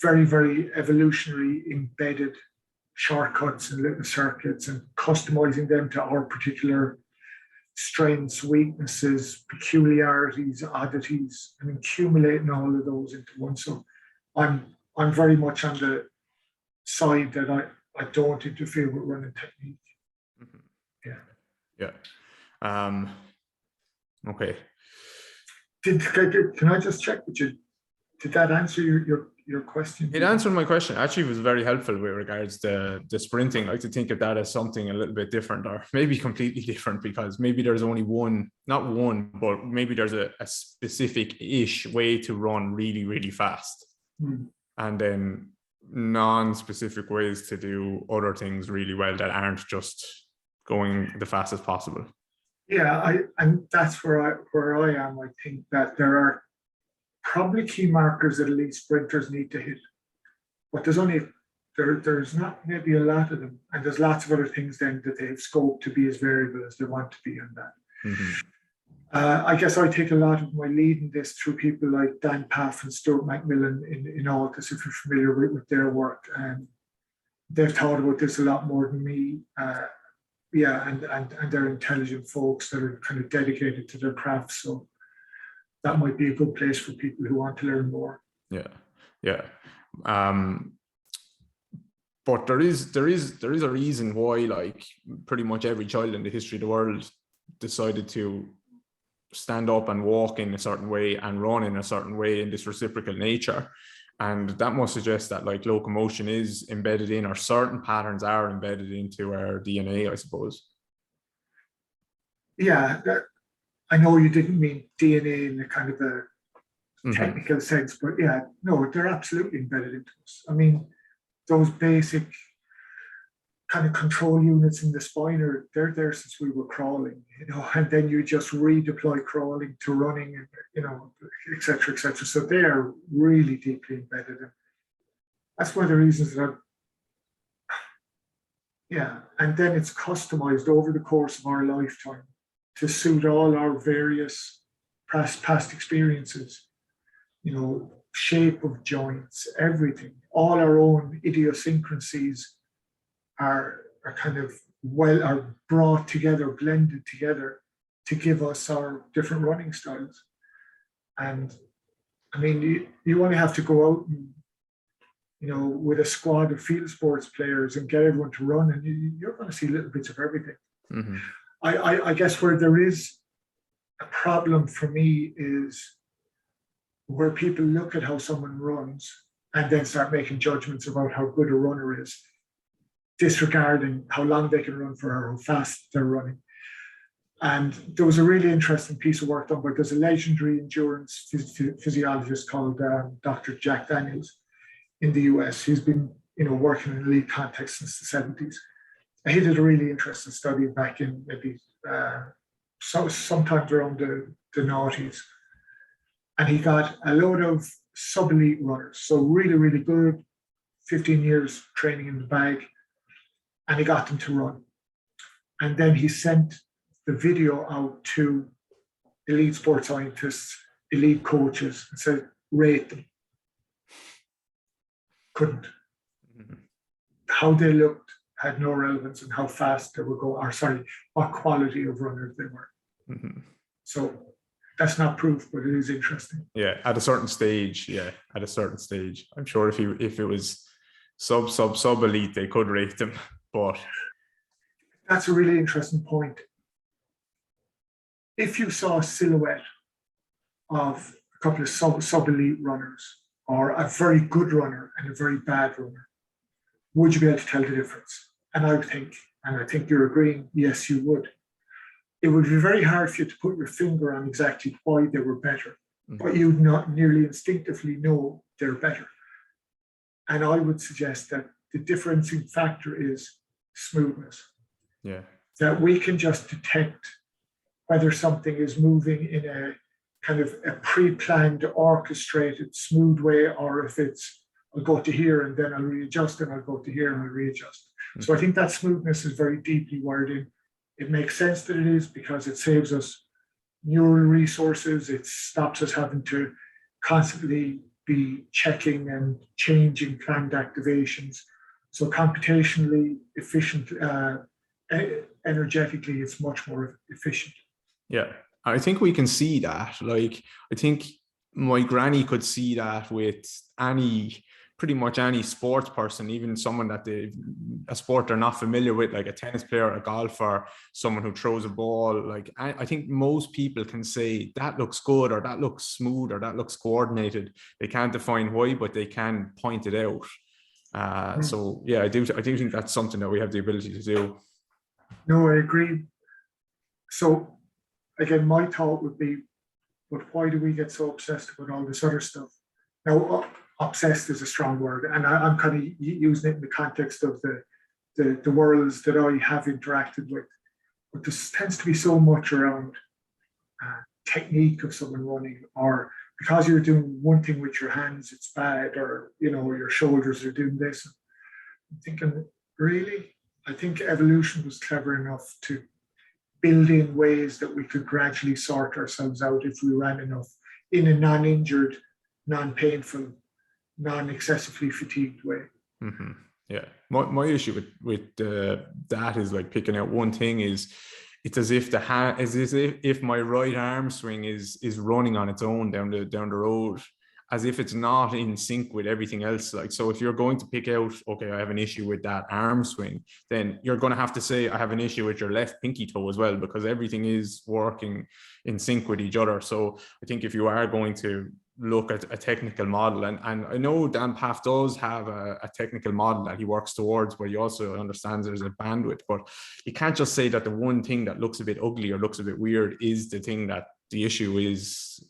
very, very evolutionary embedded shortcuts and little circuits and customizing them to our particular strengths, weaknesses, peculiarities, oddities, and accumulating all of those into one. So I'm very much on the side that I don't interfere with running technique. Mm-hmm. Yeah. Okay. Can I just check with you? Did that answer your question? It answered my question. Actually, it was very helpful with regards to the sprinting. I like to think of that as something a little bit different, or maybe completely different, because maybe there's only not one, but maybe there's a specific-ish way to run really, really fast. And then non-specific ways to do other things really well that aren't just going the fastest possible. Yeah, and that's where I am. I think that there are probably key markers that elite sprinters need to hit, but there's not maybe a lot of them, and there's lots of other things then that they have scope to be as variable as they want to be on that. Mm-hmm. I guess I take a lot of my lead in this through people like Dan Paff and Stuart McMillan in Altus, if you're familiar with their work. And they've thought about this a lot more than me. And they're intelligent folks that are kind of dedicated to their craft. So that might be a good place for people who want to learn more. Yeah. But there is a reason why, like, pretty much every child in the history of the world decided to stand up and walk in a certain way and run in a certain way in this reciprocal nature. And that must suggest that like locomotion is embedded in, or certain patterns are embedded into our DNA, I suppose. Yeah, I know you didn't mean DNA in a kind of a technical sense, but yeah, no, they're absolutely embedded into us. I mean, those basic kind of control units in the spine they're there since we were crawling, and then you just redeploy crawling to running, and et cetera, et cetera. So they are really deeply embedded in. That's one of the reasons that and then it's customized over the course of our lifetime to suit all our various past experiences, shape of joints, everything, all our own idiosyncrasies are kind of are brought together, blended together to give us our different running styles. And I mean, you only have to go out and, with a squad of field sports players and get everyone to run, and you're going to see little bits of everything. Mm-hmm. I guess where there is a problem for me is where people look at how someone runs and then start making judgments about how good a runner is, disregarding how long they can run for or how fast they're running. And there was a really interesting piece of work done by, there's a legendary endurance physiologist called Dr. Jack Daniels in the US. He's been working in elite context since the 70s. And he did a really interesting study back in maybe sometimes around the noughties. And he got a load of sub-elite runners, so really, really good, 15 years training in the bag, and he got them to run. And then he sent the video out to elite sports scientists, elite coaches, and said, rate them. Couldn't. Mm-hmm. How they looked had no relevance, and how fast they were going, what quality of runners they were. Mm-hmm. So that's not proof, but it is interesting. Yeah, at a certain stage. I'm sure if it was sub elite, they could rate them. But that's a really interesting point. If you saw a silhouette of a couple of sub elite runners, or a very good runner and a very bad runner, would you be able to tell the difference? And I think you're agreeing, yes, you would. It would be very hard for you to put your finger on exactly why they were better, but you'd not nearly instinctively know they're better. And I would suggest that the differentiating factor is smoothness. Yeah. That we can just detect whether something is moving in a kind of a pre-planned, orchestrated, smooth way, or if it's, I'll go to here and then I'll readjust, and I'll go to here and I'll readjust. Mm-hmm. So I think that smoothness is very deeply wired in. It makes sense that it is, because it saves us neural resources. It stops us having to constantly be checking and changing planned activations. So computationally efficient, energetically, it's much more efficient. Yeah, I think we can see that. Like, I think my granny could see that with pretty much any sports person, even someone that a sport they're not familiar with, like a tennis player, a golfer, someone who throws a ball. Like, I think most people can say that looks good, or that looks smooth, or that looks coordinated. They can't define why, but they can point it out. So yeah, I do think that's something that we have the ability to do. No, I agree. So again, my thought would be, but why do we get so obsessed with all this other stuff? Now, obsessed is a strong word, and I'm kind of using it in the context of the worlds that I have interacted with. But there tends to be so much around technique of someone running, or because you're doing one thing with your hands, it's bad, or your shoulders are doing this. I'm thinking, really? I think evolution was clever enough to build in ways that we could gradually sort ourselves out if we ran enough in a non-injured, non-painful, non-excessively fatigued way. Mm-hmm. Yeah, my issue with that is like picking out one thing is it's as if if my right arm swing is running on its own down the road, as if it's not in sync with everything else. Like, so if you're going to pick out, okay, I have an issue with that arm swing, then you're going to have to say, I have an issue with your left pinky toe as well, because everything is working in sync with each other. So I think if you are going to look at a technical model, and I know Dan Paff does have a technical model that he works towards, where he also understands there's a bandwidth, but you can't just say that the one thing that looks a bit ugly or looks a bit weird is the thing that the issue is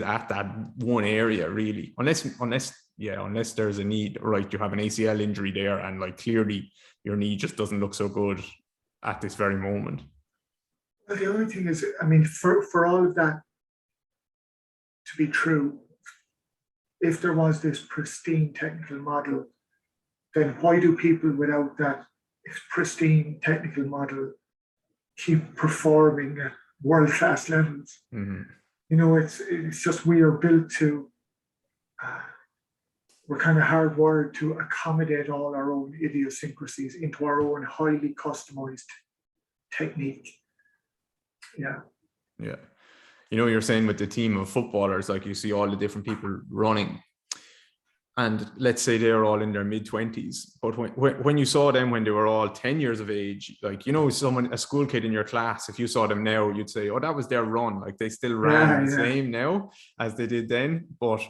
at that one area, really, unless there's a need, right? You have an ACL injury there, and like clearly your knee just doesn't look so good at this very moment. Well, the only thing is, I mean, for all of that to be true, if there was this pristine technical model, then why do people without that pristine technical model keep performing at world-class levels? Mm-hmm. You know, it's just, we are built to, we're kind of hardwired to accommodate all our own idiosyncrasies into our own highly customized technique. Yeah. Yeah. You know, you're saying with the team of footballers, like you see all the different people running, and let's say they're all in their mid-20s, but when you saw them when they were all 10 years of age, like, you know, a school kid in your class, if you saw them now, you'd say, oh, that was their run. Like, they still ran the same now as they did then. But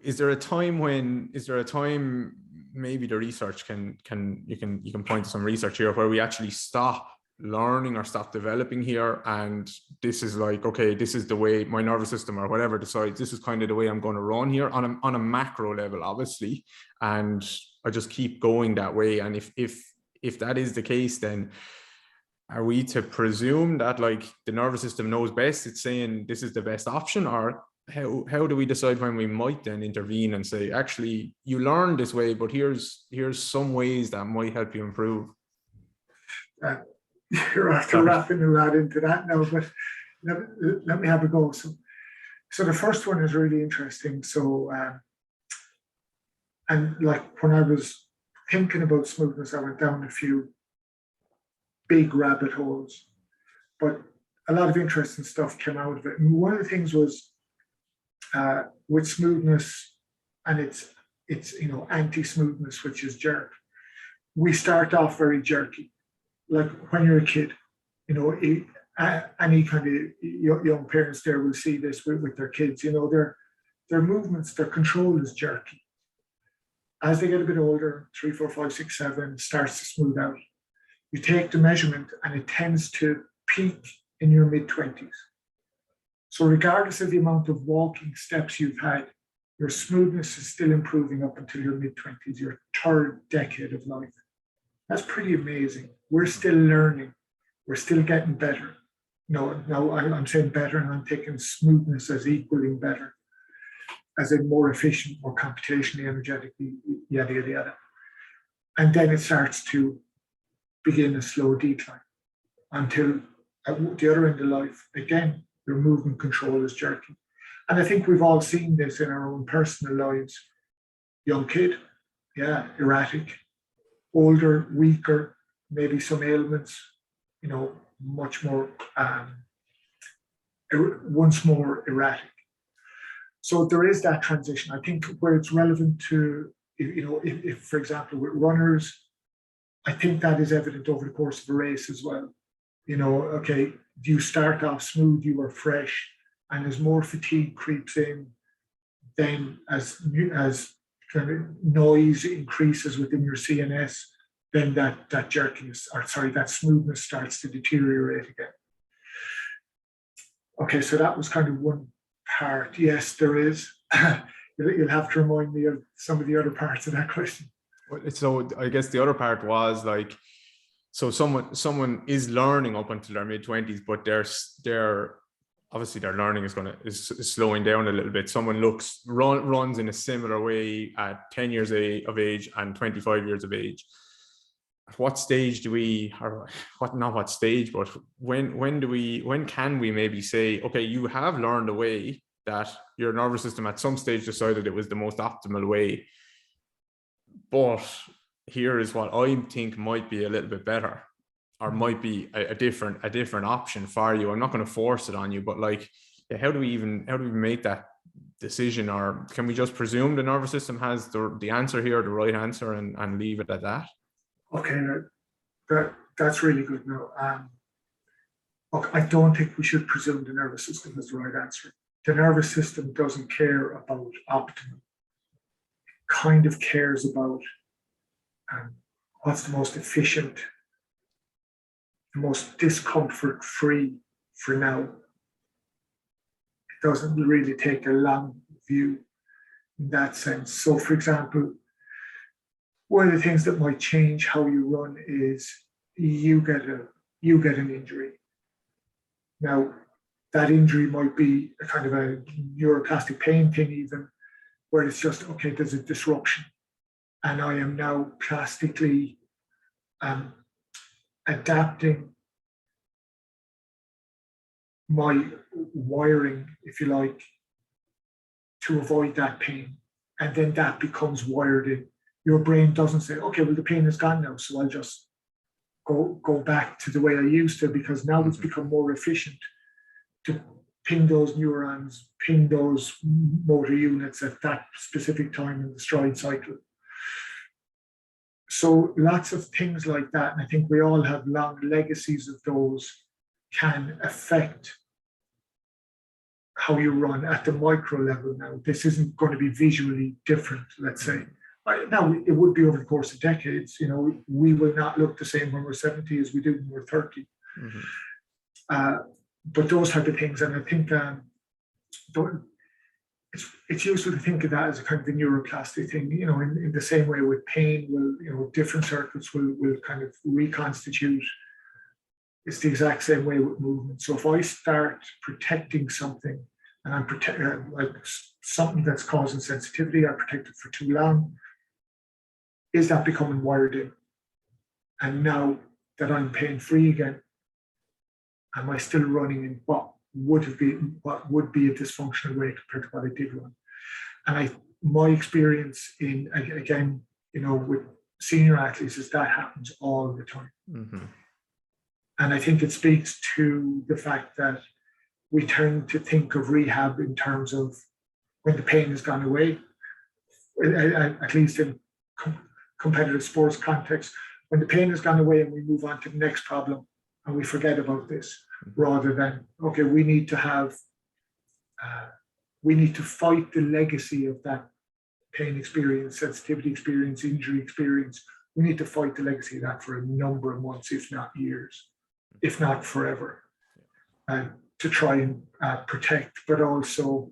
is there a time, maybe the research you can point to some research here, where we actually stop learning or stop developing here, and this is like, okay, this is the way my nervous system or whatever decides, this is kind of the way I'm going to run here on a macro level, obviously, and I just keep going that way? And if that is the case, then are we to presume that like the nervous system knows best, it's saying this is the best option? Or how do we decide when we might then intervene and say, actually, you learned this way, but here's some ways that might help you improve? You're after wrapping a lot into that now, but let me have a go. So the first one is really interesting. So, and like when I was thinking about smoothness, I went down a few big rabbit holes, but a lot of interesting stuff came out of it. And one of the things was with smoothness, and it's anti-smoothness, which is jerk. We start off very jerky. Like when you're a kid, you know, any kind of young parents there will see this with their kids. You know, their movements, their control is jerky. As they get a bit older, 3, 4, 5, 6, 7, starts to smooth out. You take the measurement and it tends to peak in your mid-20s. So regardless of the amount of walking steps you've had, your smoothness is still improving up until your mid-20s, your third decade of life. That's pretty amazing. We're still learning. We're still getting better. No, I'm saying better, and I'm taking smoothness as equaling better, as in more efficient, more computationally, energetically, yada, yada, yada. And then it starts to begin a slow decline until at the other end of life, again, your movement control is jerky. And I think we've all seen this in our own personal lives. Young kid, yeah, erratic. Older, weaker, maybe some ailments, you know, much more, once more erratic. So there is that transition. I think where it's relevant to, you know, if for example, with runners, I think that is evident over the course of a race as well. You know, okay, you start off smooth, you are fresh, and as more fatigue creeps in, then as kind of noise increases within your CNS, then that jerkiness, or sorry, that smoothness starts to deteriorate again. Okay, so that was kind of one part. Yes, there is. You'll have to remind me of some of the other parts of that question. So I guess the other part was like, so someone is learning up until their mid-20s, but they're obviously their learning is slowing down a little bit. Someone runs in a similar way at 10 years of age and 25 years of age. At what stage do we, or what, not what stage, but when can we maybe say, okay, you have learned a way that your nervous system at some stage decided it was the most optimal way, but here is what I think might be a little bit better, or might be a different option for you. I'm not going to force it on you, but like, Yeah, how do we make that decision, or can we just presume the nervous system has the answer here, the right answer, and leave it at that? Okay, that's really good. No, look, I don't think we should presume the nervous system has the right answer. The nervous system doesn't care about optimum. It kind of cares about what's the most efficient, the most discomfort-free for now. It doesn't really take a long view in that sense. So, for example, one of the things that might change how you run is you get an injury. Now, that injury might be a kind of a neuroplastic pain thing, even where it's just, okay, there's a disruption, and I am now plastically adapting my wiring, if you like, to avoid that pain. And then that becomes wired in. Your brain doesn't say, okay, well, the pain is gone now, so I'll just go back to the way I used to, because now it's become more efficient to ping those neurons, ping those motor units at that specific time in the stride cycle. So lots of things like that, and I think we all have long legacies of those, can affect how you run at the micro level. Now, this isn't going to be visually different, let's say. Now, it would be over the course of decades. You know, we will not look the same when we're 70 as we do when we're 30. But those type of things, and I think it's useful to think of that as a kind of a neuroplastic thing. You know, in the same way with pain, different circuits will kind of reconstitute. It's the exact same way with movement. So if I start protecting something, and I'm like something that's causing sensitivity, I protect it for too long, is that becoming wired in? And now that I'm pain-free again, am I still running in what would be a dysfunctional way compared to what I did run? And my experience again, with senior athletes is that happens all the time. And I think it speaks to the fact that we tend to think of rehab in terms of when the pain has gone away, at least in competitive sports context, when the pain has gone away and we move on to the next problem and we forget about this, rather than, okay, we need to fight the legacy of that pain experience, sensitivity experience, injury experience. We need to fight the legacy of that for a number of months, if not years, if not forever, to try and protect, but also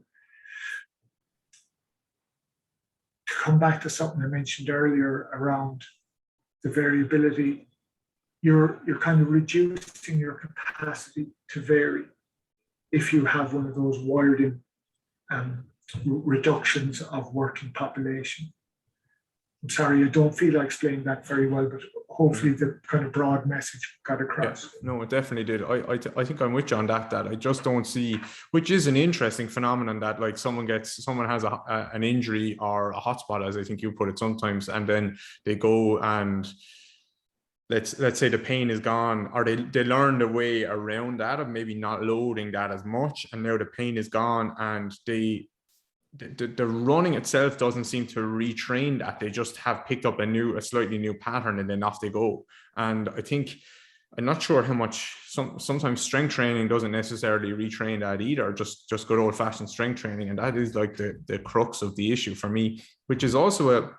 to come back to something I mentioned earlier around the variability. You're kind of reducing your capacity to vary if you have one of those wired in reductions of working population. I'm sorry, I don't feel like explaining that very well, but hopefully the kind of broad message got across. Yeah, no, it definitely did. I think I'm with you on that I just don't see, which is an interesting phenomenon, that like someone has an injury or a hotspot, as I think you put it sometimes, and then they go and let's say the pain is gone, or they learn the way around that of maybe not loading that as much, and now the pain is gone, and the running itself doesn't seem to retrain that. They just have picked up a slightly new pattern, and then off they go. And I think, I'm not sure how much, sometimes strength training doesn't necessarily retrain that either, just good old fashioned strength training. And that is like the crux of the issue for me, which is also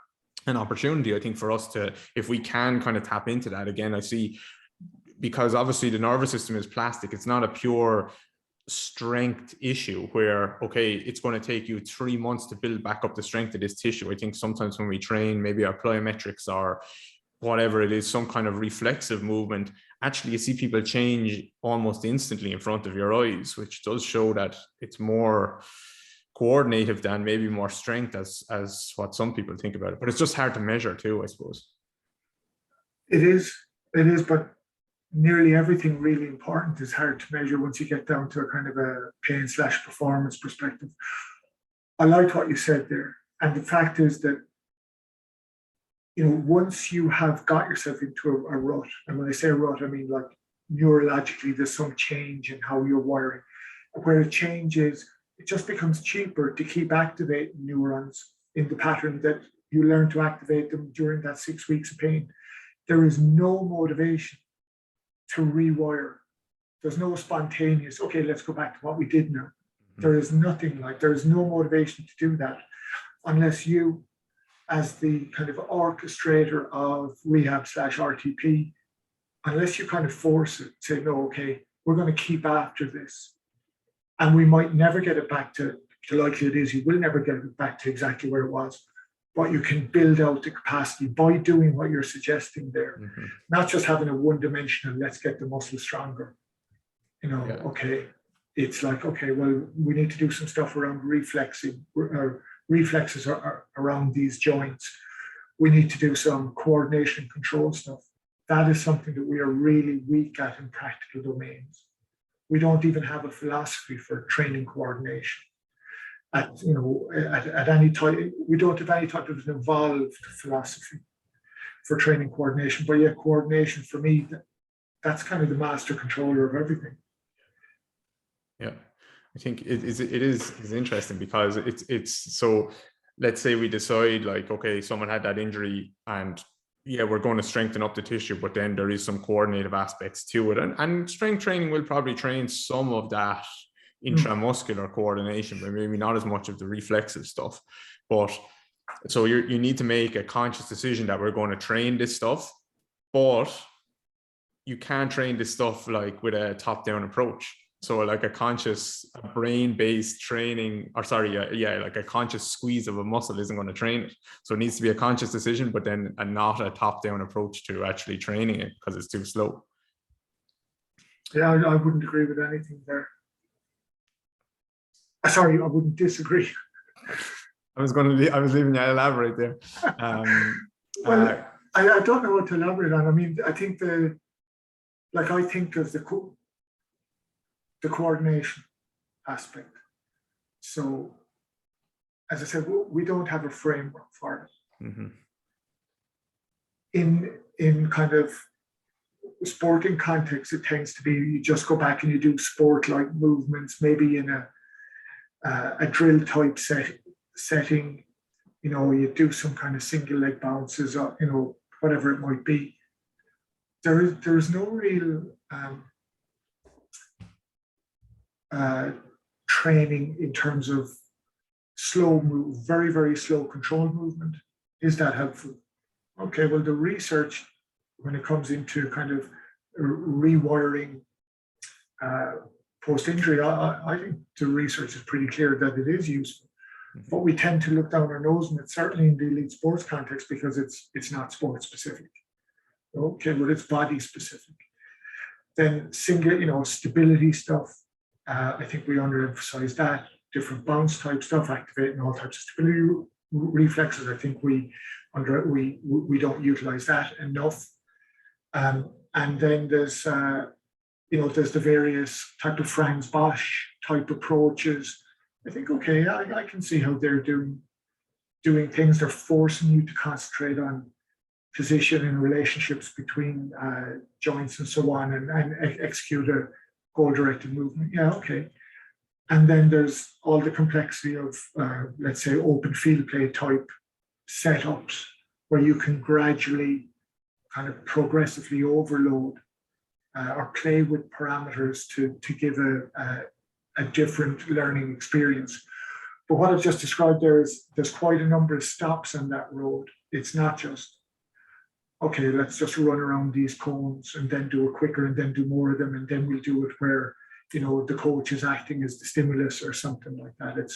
an opportunity, I think, for us to, if we can kind of tap into that again. I see, because obviously the nervous system is plastic. It's not a pure strength issue where, okay, it's going to take you 3 months to build back up the strength of this tissue. I think sometimes when we train, maybe our plyometrics or whatever it is, some kind of reflexive movement, actually you see people change almost instantly in front of your eyes, which does show that it's more coordinative than maybe more strength as what some people think about it. But it's just hard to measure too, I suppose. It is, but nearly everything really important is hard to measure once you get down to a kind of a pain/performance perspective. I liked what you said there. And the fact is that, once you have got yourself into a rut, and when I say a rut, I mean like neurologically, there's some change in how you're wiring. Where it changes, it just becomes cheaper to keep activating neurons in the pattern that you learn to activate them during that 6 weeks of pain. There is no motivation to rewire. There's no spontaneous, okay, let's go back to what we did now. There is nothing like, there is no motivation to do that unless you, as the kind of orchestrator of rehab/RTP, unless you kind of force it, say, no, okay, we're going to keep after this. And we might never get it back to, the likelihood is you will never get it back to exactly where it was, but you can build out the capacity by doing what you're suggesting there, not just having a one-dimensional, let's get the muscle stronger. Okay, it's like, okay, well, we need to do some stuff around reflexes around these joints. We need to do some coordination and control stuff. That is something that we are really weak at in practical domains. We don't even have a philosophy for training coordination. At any time, we don't have any type of an evolved philosophy for training coordination. But yet, coordination for me, that's kind of the master controller of everything. Yeah, I think it is interesting because it's so. Let's say we decide like, okay, someone had that injury and yeah, we're going to strengthen up the tissue, but then there is some coordinative aspects to it. And strength training will probably train some of that intramuscular coordination, but maybe not as much of the reflexive stuff. But so you need to make a conscious decision that we're going to train this stuff, but you can't train this stuff like with a top-down approach. So like a conscious brain-based training, like a conscious squeeze of a muscle isn't going to train it. So it needs to be a conscious decision, but then not a top-down approach to actually training it because it's too slow. Yeah, I wouldn't agree with anything there. Sorry, I wouldn't disagree. I was leaving you to elaborate there. Well, I don't know what to elaborate on. I mean, I think I think of the coordination aspect. So, as I said, we don't have a framework for it. In kind of sporting context, it tends to be you just go back and you do sport-like movements, maybe in a drill type setting. You do some kind of single leg bounces, or whatever it might be. There's no real training in terms of slow move, very, very slow controlled movement. Is that helpful? Okay, well, the research when it comes into kind of rewiring post-injury, I think the research is pretty clear that it is useful. But we tend to look down our nose, and it's certainly in the elite sports context because it's not sport specific. Okay, well, it's body specific. Then single, stability stuff. I think we underemphasize that. Different bounce type stuff, activating all types of stability reflexes. I think we don't utilize that enough. And then there's there's the various type of Frans Bosch type approaches. I think, okay, I can see how they're doing things. They're forcing you to concentrate on position and relationships between joints and so on, and execute a goal-directed movement. Yeah, okay. And then there's all the complexity of, let's say, open field play type setups where you can gradually kind of progressively overload or play with parameters to give a different learning experience. But what I've just described there is there's quite a number of stops on that road. It's not just, okay, let's just run around these cones and then do it quicker and then do more of them, and then we'll do it where the coach is acting as the stimulus or something like that.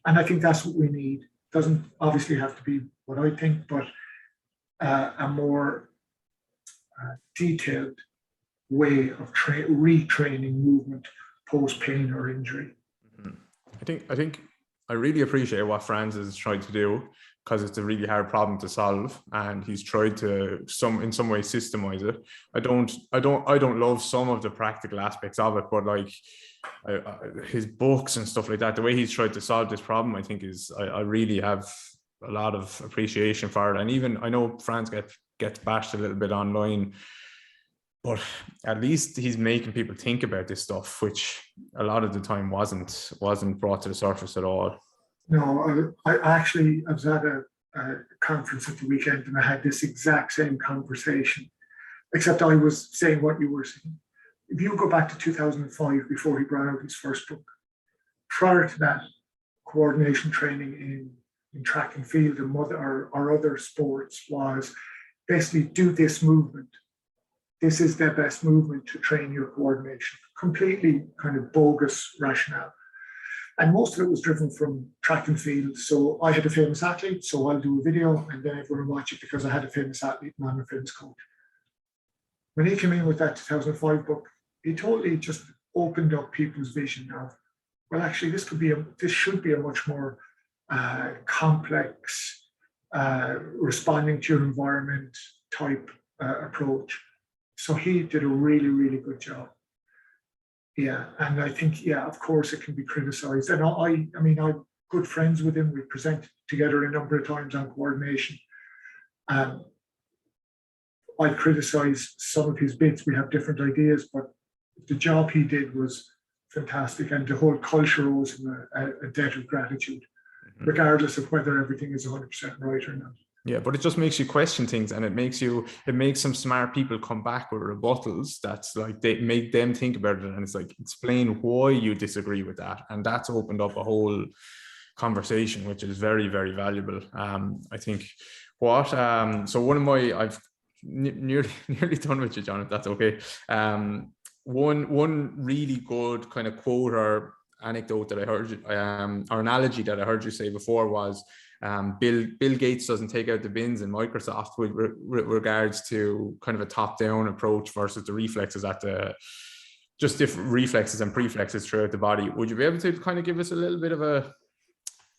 And I think that's what we need. Doesn't obviously have to be what I think, but a more detailed way of retraining movement post pain or injury. I think I really appreciate what Frans has tried to do, because it's a really hard problem to solve, and he's tried to in some way systemize it. I don't love some of the practical aspects of it, but like his books and stuff like that, the way he's tried to solve this problem, I think I really have a lot of appreciation for it. And even I know Frans gets bashed a little bit online but at least he's making people think about this stuff, which a lot of the time wasn't brought to the surface at all. No, I was at a conference at the weekend, and I had this exact same conversation, except I was saying what you were saying. If you go back to 2005, before he brought out his first book, prior to that, coordination training in track and field and other sports was basically do this movement. This is the best movement to train your coordination. Completely kind of bogus rationale. And most of it was driven from track and field. So I had a famous athlete, so I'll do a video and then everyone will watch it because I had a famous athlete and I'm a famous coach. When he came in with that 2005 book, he totally just opened up people's vision of, well, actually, this should be a much more complex, responding to your environment type approach. So he did a really, really good job. Yeah, and I think, yeah, of course, it can be criticized. And I'm good friends with him. We presented together a number of times on coordination. I criticize some of his bits. We have different ideas, but the job he did was fantastic. And the whole culture owes him a debt of gratitude, regardless of whether everything is 100% right or not. Yeah, but it just makes you question things, and it makes some smart people come back with rebuttals that's like, they make them think about it, and it's like, explain why you disagree with that. And that's opened up a whole conversation, which is very, very valuable. I think so one of my, I've nearly done with you, John, if that's okay. One really good kind of quote or anecdote that I heard you, or analogy that I heard you say before was, Bill Gates doesn't take out the bins in Microsoft with regards to kind of a top-down approach versus the reflexes just different reflexes and preflexes throughout the body. Would you be able to kind of give us a little bit of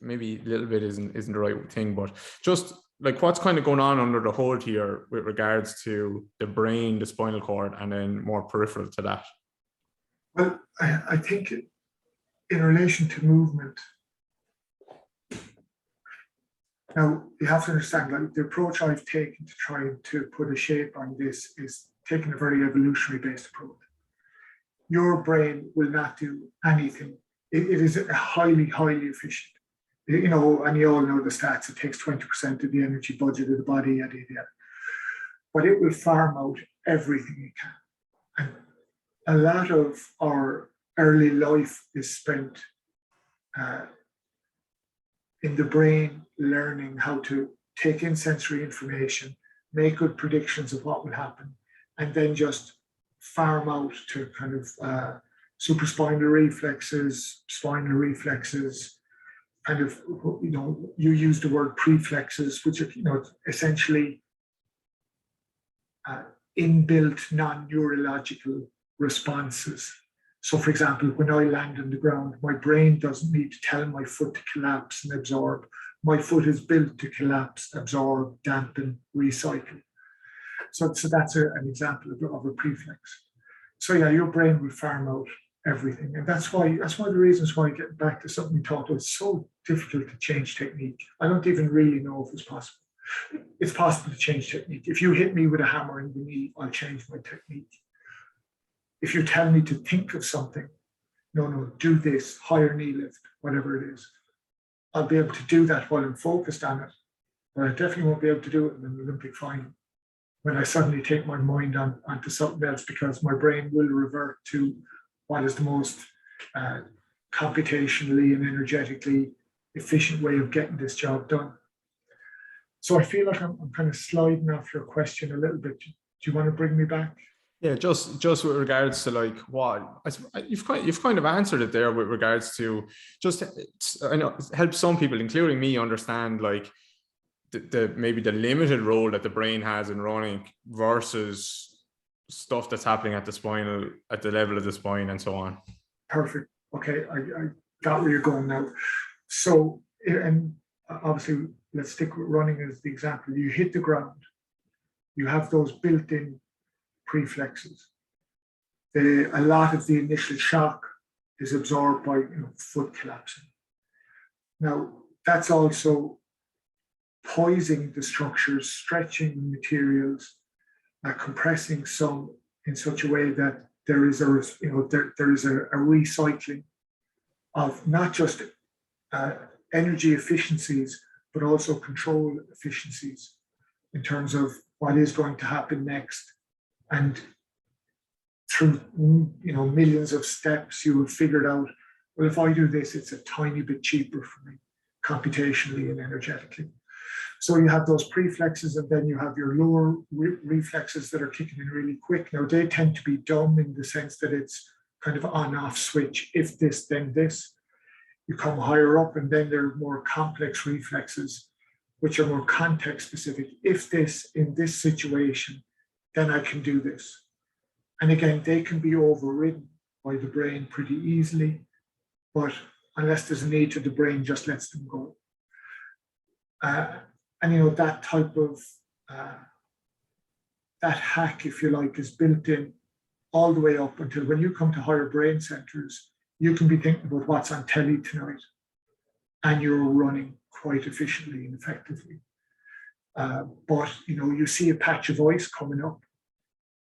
maybe a little bit isn't the right thing, but just like what's kind of going on under the hood here with regards to the brain, the spinal cord, and then more peripheral to that? Well, I think in relation to movement, now, you have to understand, like, the approach I've taken to try to put a shape on this is taking a very evolutionary-based approach. Your brain will not do anything. It is highly, highly efficient. And you all know the stats. It takes 20% of the energy budget of the body, yada, yada. But it will farm out everything it can. And a lot of our early life is spent in the brain learning how to take in sensory information, make good predictions of what will happen, and then just farm out to kind of supraspinal reflexes, spinal reflexes, kind of, you use the word preflexes, which are, essentially inbuilt non-neurological responses. So, for example, when I land on the ground, my brain doesn't need to tell my foot to collapse and absorb. My foot is built to collapse, absorb, dampen, recycle. So that's an example of a preflex. So yeah, your brain will farm out everything. And that's one of the reasons why, getting back to something we talked about, it's so difficult to change technique. I don't even really know if it's possible. It's possible to change technique. If you hit me with a hammer in the knee, I'll change my technique. If you tell me to think of something, no, do this, higher knee lift, whatever it is, I'll be able to do that while I'm focused on it. But I definitely won't be able to do it in an Olympic final when I suddenly take my mind onto something else, because my brain will revert to what is the most computationally and energetically efficient way of getting this job done. So I feel like I'm kind of sliding off your question a little bit. Do you want to bring me back? Yeah, just with regards to like what you've kind of answered it there with regards to just, I know, help some people, including me, understand like the maybe the limited role that the brain has in running versus stuff that's happening at the level of the spine and so on. Perfect. Okay, I got where you're going now. So, and obviously, let's stick with running as the example. You hit the ground, you have those built-in preflexes. A lot of the initial shock is absorbed by foot collapsing. Now, that's also poising the structures, stretching the materials, compressing some, in such a way that there is there is a recycling of not just energy efficiencies, but also control efficiencies in terms of what is going to happen next. And through millions of steps, you have figured out, well, if I do this, it's a tiny bit cheaper for me, computationally and energetically. So you have those preflexes, and then you have your lower reflexes that are kicking in really quick. Now, they tend to be dumb in the sense that it's kind of on-off switch. If this, then this. You come higher up, and then there are more complex reflexes, which are more context specific. If this, in this situation, then I can do this. And again, they can be overridden by the brain pretty easily, but unless there's a need to, the brain just lets them go. And that type of that hack, if you like, is built in all the way up until when you come to higher brain centers, you can be thinking about what's on telly tonight, and you're running quite efficiently and effectively. But you see a patch of ice coming up,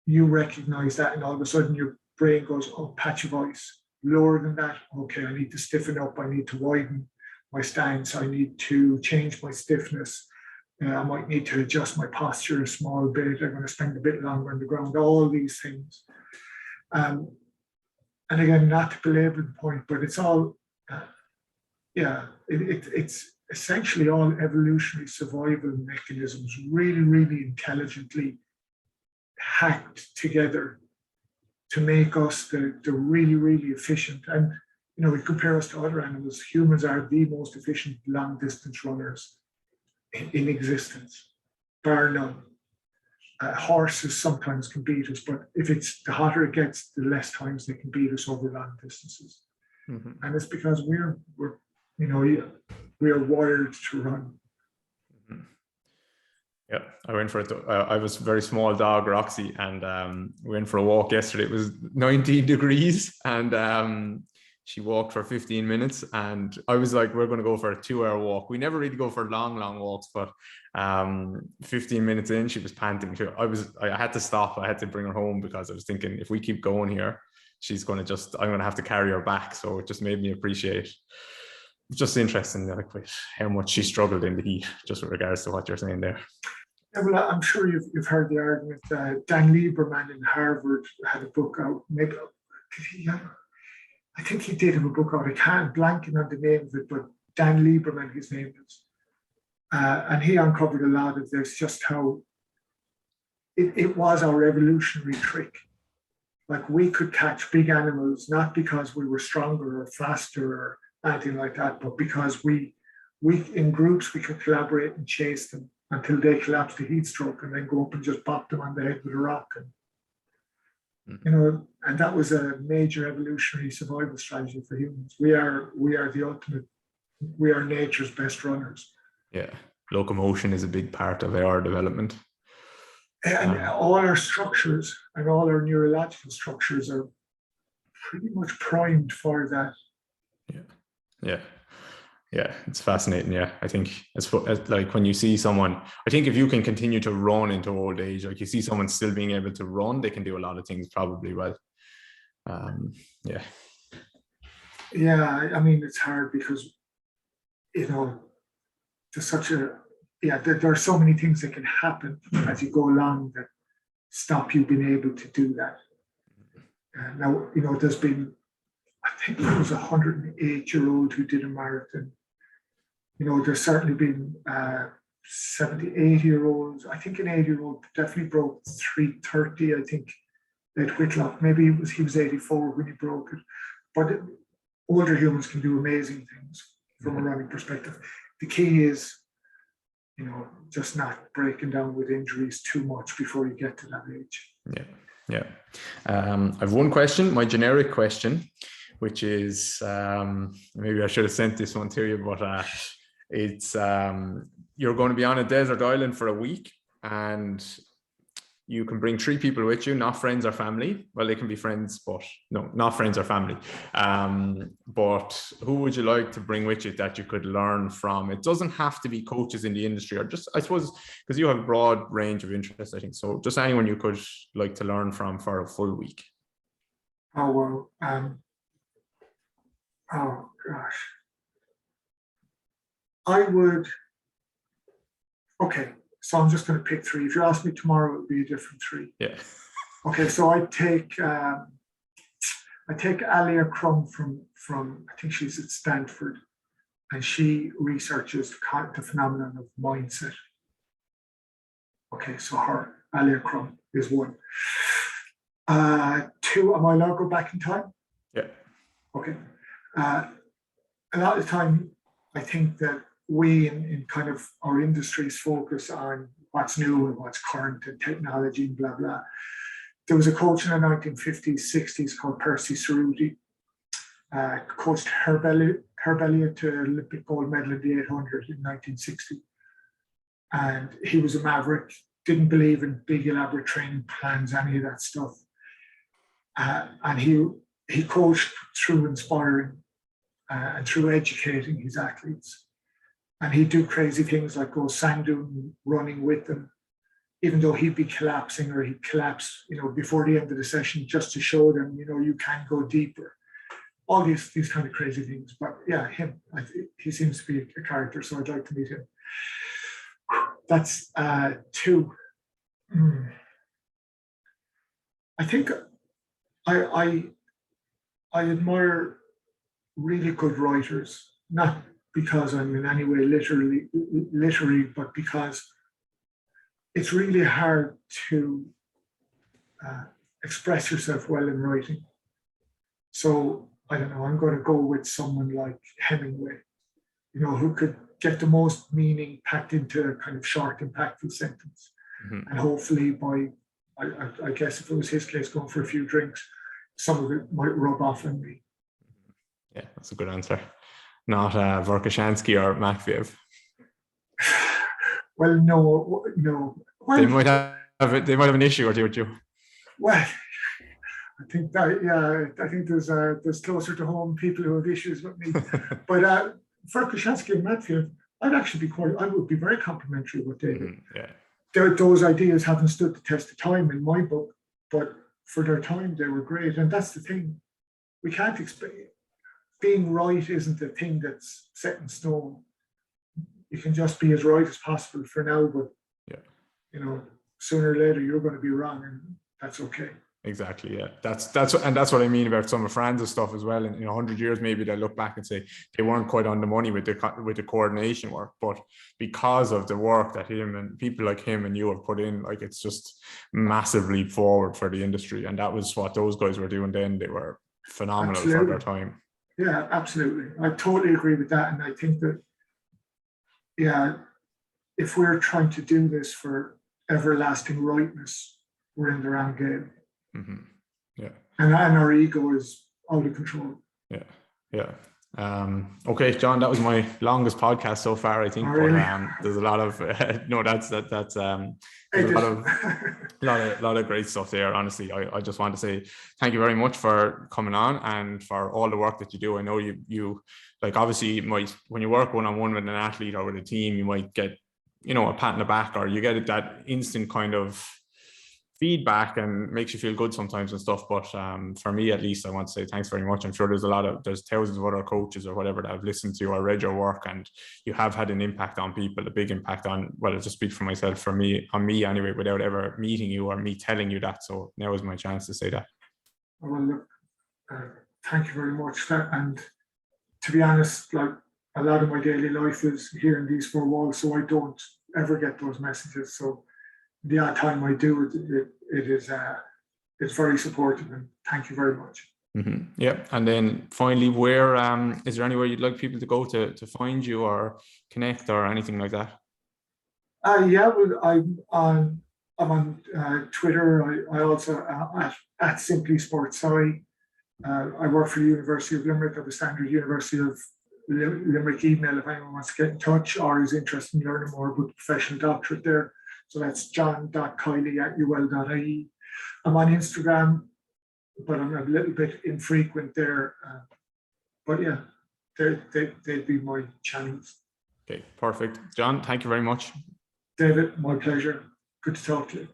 you recognize that, and all of a sudden your brain goes, oh, patch of ice. Lower than that, okay, I need to stiffen up, I need to widen my stance, I need to change my stiffness. I might need to adjust my posture a small bit. I'm going to spend a bit longer on the ground, all these things. And again, not to belabor the point, but it's all, it's essentially all evolutionary survival mechanisms, really, really intelligently hacked together to make us the really, really efficient. And, we compare us to other animals. Humans are the most efficient long distance runners in existence, bar none. Horses sometimes can beat us, but if it's the hotter it gets, the less times they can beat us over long distances. Mm-hmm. And it's because we're wired to run. Mm-hmm. Yeah, I went for it. I was a very small dog, Roxy, and we went for a walk yesterday. It was 19 degrees, and she walked for 15 minutes, and I was like, we're going to go for a 2-hour walk. We never really go for long walks, but 15 minutes in, she was panting. I had to stop. I had to bring her home because I was thinking, if we keep going here, I'm going to have to carry her back. So it just made me appreciate. It's just interesting, like, how much she struggled in the heat, just with regards to what you're saying there. Yeah, well, I'm sure you've heard the argument. Dan Lieberman in Harvard had a book out. Maybe I think he did have a book out. I can't blanking on the name of it, but Dan Lieberman, his name is. And he uncovered a lot of this, just how it was our evolutionary trick. Like, we could catch big animals, not because we were stronger or faster or anything like that, but because we in groups, we could collaborate and chase them until they collapsed the heat stroke, and then go up and just pop them on the head with a rock. And and that was a major evolutionary survival strategy for humans. We are the ultimate. We are nature's best runners. Yeah, locomotion is a big part of our development. And all our structures and all our neurological structures are pretty much primed for that. Yeah, it's fascinating. Yeah, I think it's like when you see someone, I think if you can continue to run into old age, like you see someone still being able to run, they can do a lot of things probably well. Yeah, I mean, it's hard because, there's such there are so many things that can happen as you go along that stop you being able to do that. Now, there's been, I think there was a 108-year-old who did a marathon. There's certainly been 70-80-year-olds. I think an 80-year-old definitely broke 3:30. I think Ed Whitlock, maybe he was 84 when he broke it. But older humans can do amazing things from a running perspective. The key is, just not breaking down with injuries too much before you get to that age. Yeah. I have one question, my generic question, which is, maybe I should have sent this one to you, but it's, you're going to be on a desert island for a week, and you can bring 3 people with you, not friends or family. Well, they can be friends, but no, not friends or family. But who would you like to bring with you that you could learn from? It doesn't have to be coaches in the industry, or just, I suppose, because you have a broad range of interests, I think. So just anyone you could like to learn from for a full week. Oh, well, oh gosh. I would, okay, so I'm just going to pick 3. If you ask me tomorrow, it would be a different 3. Yeah. Okay, so I take Alia Crum from I think she's at Stanford, and she researches the phenomenon of mindset. Okay, so Alia Crum is 1. 2, am I allowed to go back in time? Yeah. Okay. A lot of the time, I think that we in kind of our industries focus on what's new and what's current and technology and blah, blah. There was a coach in the 1950s, 60s called Percy Cerruti, coached Herbelia to Olympic gold medal in the 800 in 1960. And he was a maverick, didn't believe in big elaborate training plans, any of that stuff. And he coached through inspiring and through educating his athletes. And he'd do crazy things like go sand dune running with them, even though he'd be collapsing or he'd collapse, before the end of the session, just to show them, you can go deeper. All these kind of crazy things. But yeah, he seems to be a character, so I'd like to meet him. That's 2. I think I admire really good writers, not because I'm in any way literary, but because it's really hard to express yourself well in writing. So I don't know, I'm going to go with someone like Hemingway, who could get the most meaning packed into a kind of short, impactful sentence. Mm-hmm. And hopefully I guess if it was his case, going for a few drinks, some of it might rub off on me. Yeah, that's a good answer. Not Verkhoshansky or Matveev. Well, no. Well, they might have an issue or two with you. Well, I think there's closer to home people who have issues with me. But Verkhoshansky and Matveev, I would be very complimentary with David. Mm-hmm. Yeah. Those ideas haven't stood the test of time in my book, but for their time, they were great. And that's the thing. We can't expect, being right isn't a thing that's set in stone. You can just be as right as possible for now, but sooner or later you're going to be wrong, and that's okay. Exactly. Yeah. That's what I mean about some of Fran's stuff as well. In 100 years, maybe they'll look back and say they weren't quite on the money with the coordination work, but because of the work that him and people like him and you have put in, like, it's just massive leap forward for the industry. And that was what those guys were doing then. They were phenomenal. Absolutely. For their time. Yeah, absolutely. I totally agree with that. And I think that, if we're trying to do this for everlasting rightness, we're in the wrong game. Mm-hmm. Yeah. And our ego is out of control. Yeah. Yeah. Okay, John, that was my longest podcast so far, I think. Oh, really? But there's a lot of there's a lot of great stuff there. Honestly, I just want to say thank you very much for coming on and for all the work that you do. I know you like, obviously when you work one-on-one with an athlete or with a team, you might get a pat on the back, or you get that instant kind of feedback and makes you feel good sometimes and stuff. But for me, at least, I want to say thanks very much. I'm sure there's thousands of other coaches or whatever that have listened to or read your work, and you have had an impact on people, a big impact on, well, I'll just speak for myself, on me anyway, without ever meeting you or me telling you that. So now is my chance to say that. Well, look, thank you very much. And to be honest, like, a lot of my daily life is here in these 4 walls, so I don't ever get those messages. So the odd time I do, it's very supportive, and thank you very much. Mm-hmm. Yeah, and then finally, where is there anywhere you'd like people to go to find you or connect or anything like that? Well, I'm on Twitter. I also at Simply Sports. I work for the University of Limerick. I have a standard University of Limerick email if anyone wants to get in touch or is interested in learning more about the professional doctorate there. So that's john.kiely@ul.ie. I'm on Instagram, but I'm a little bit infrequent there. But yeah, they'd be my channels. Okay, perfect. John, thank you very much. David, my pleasure. Good to talk to you.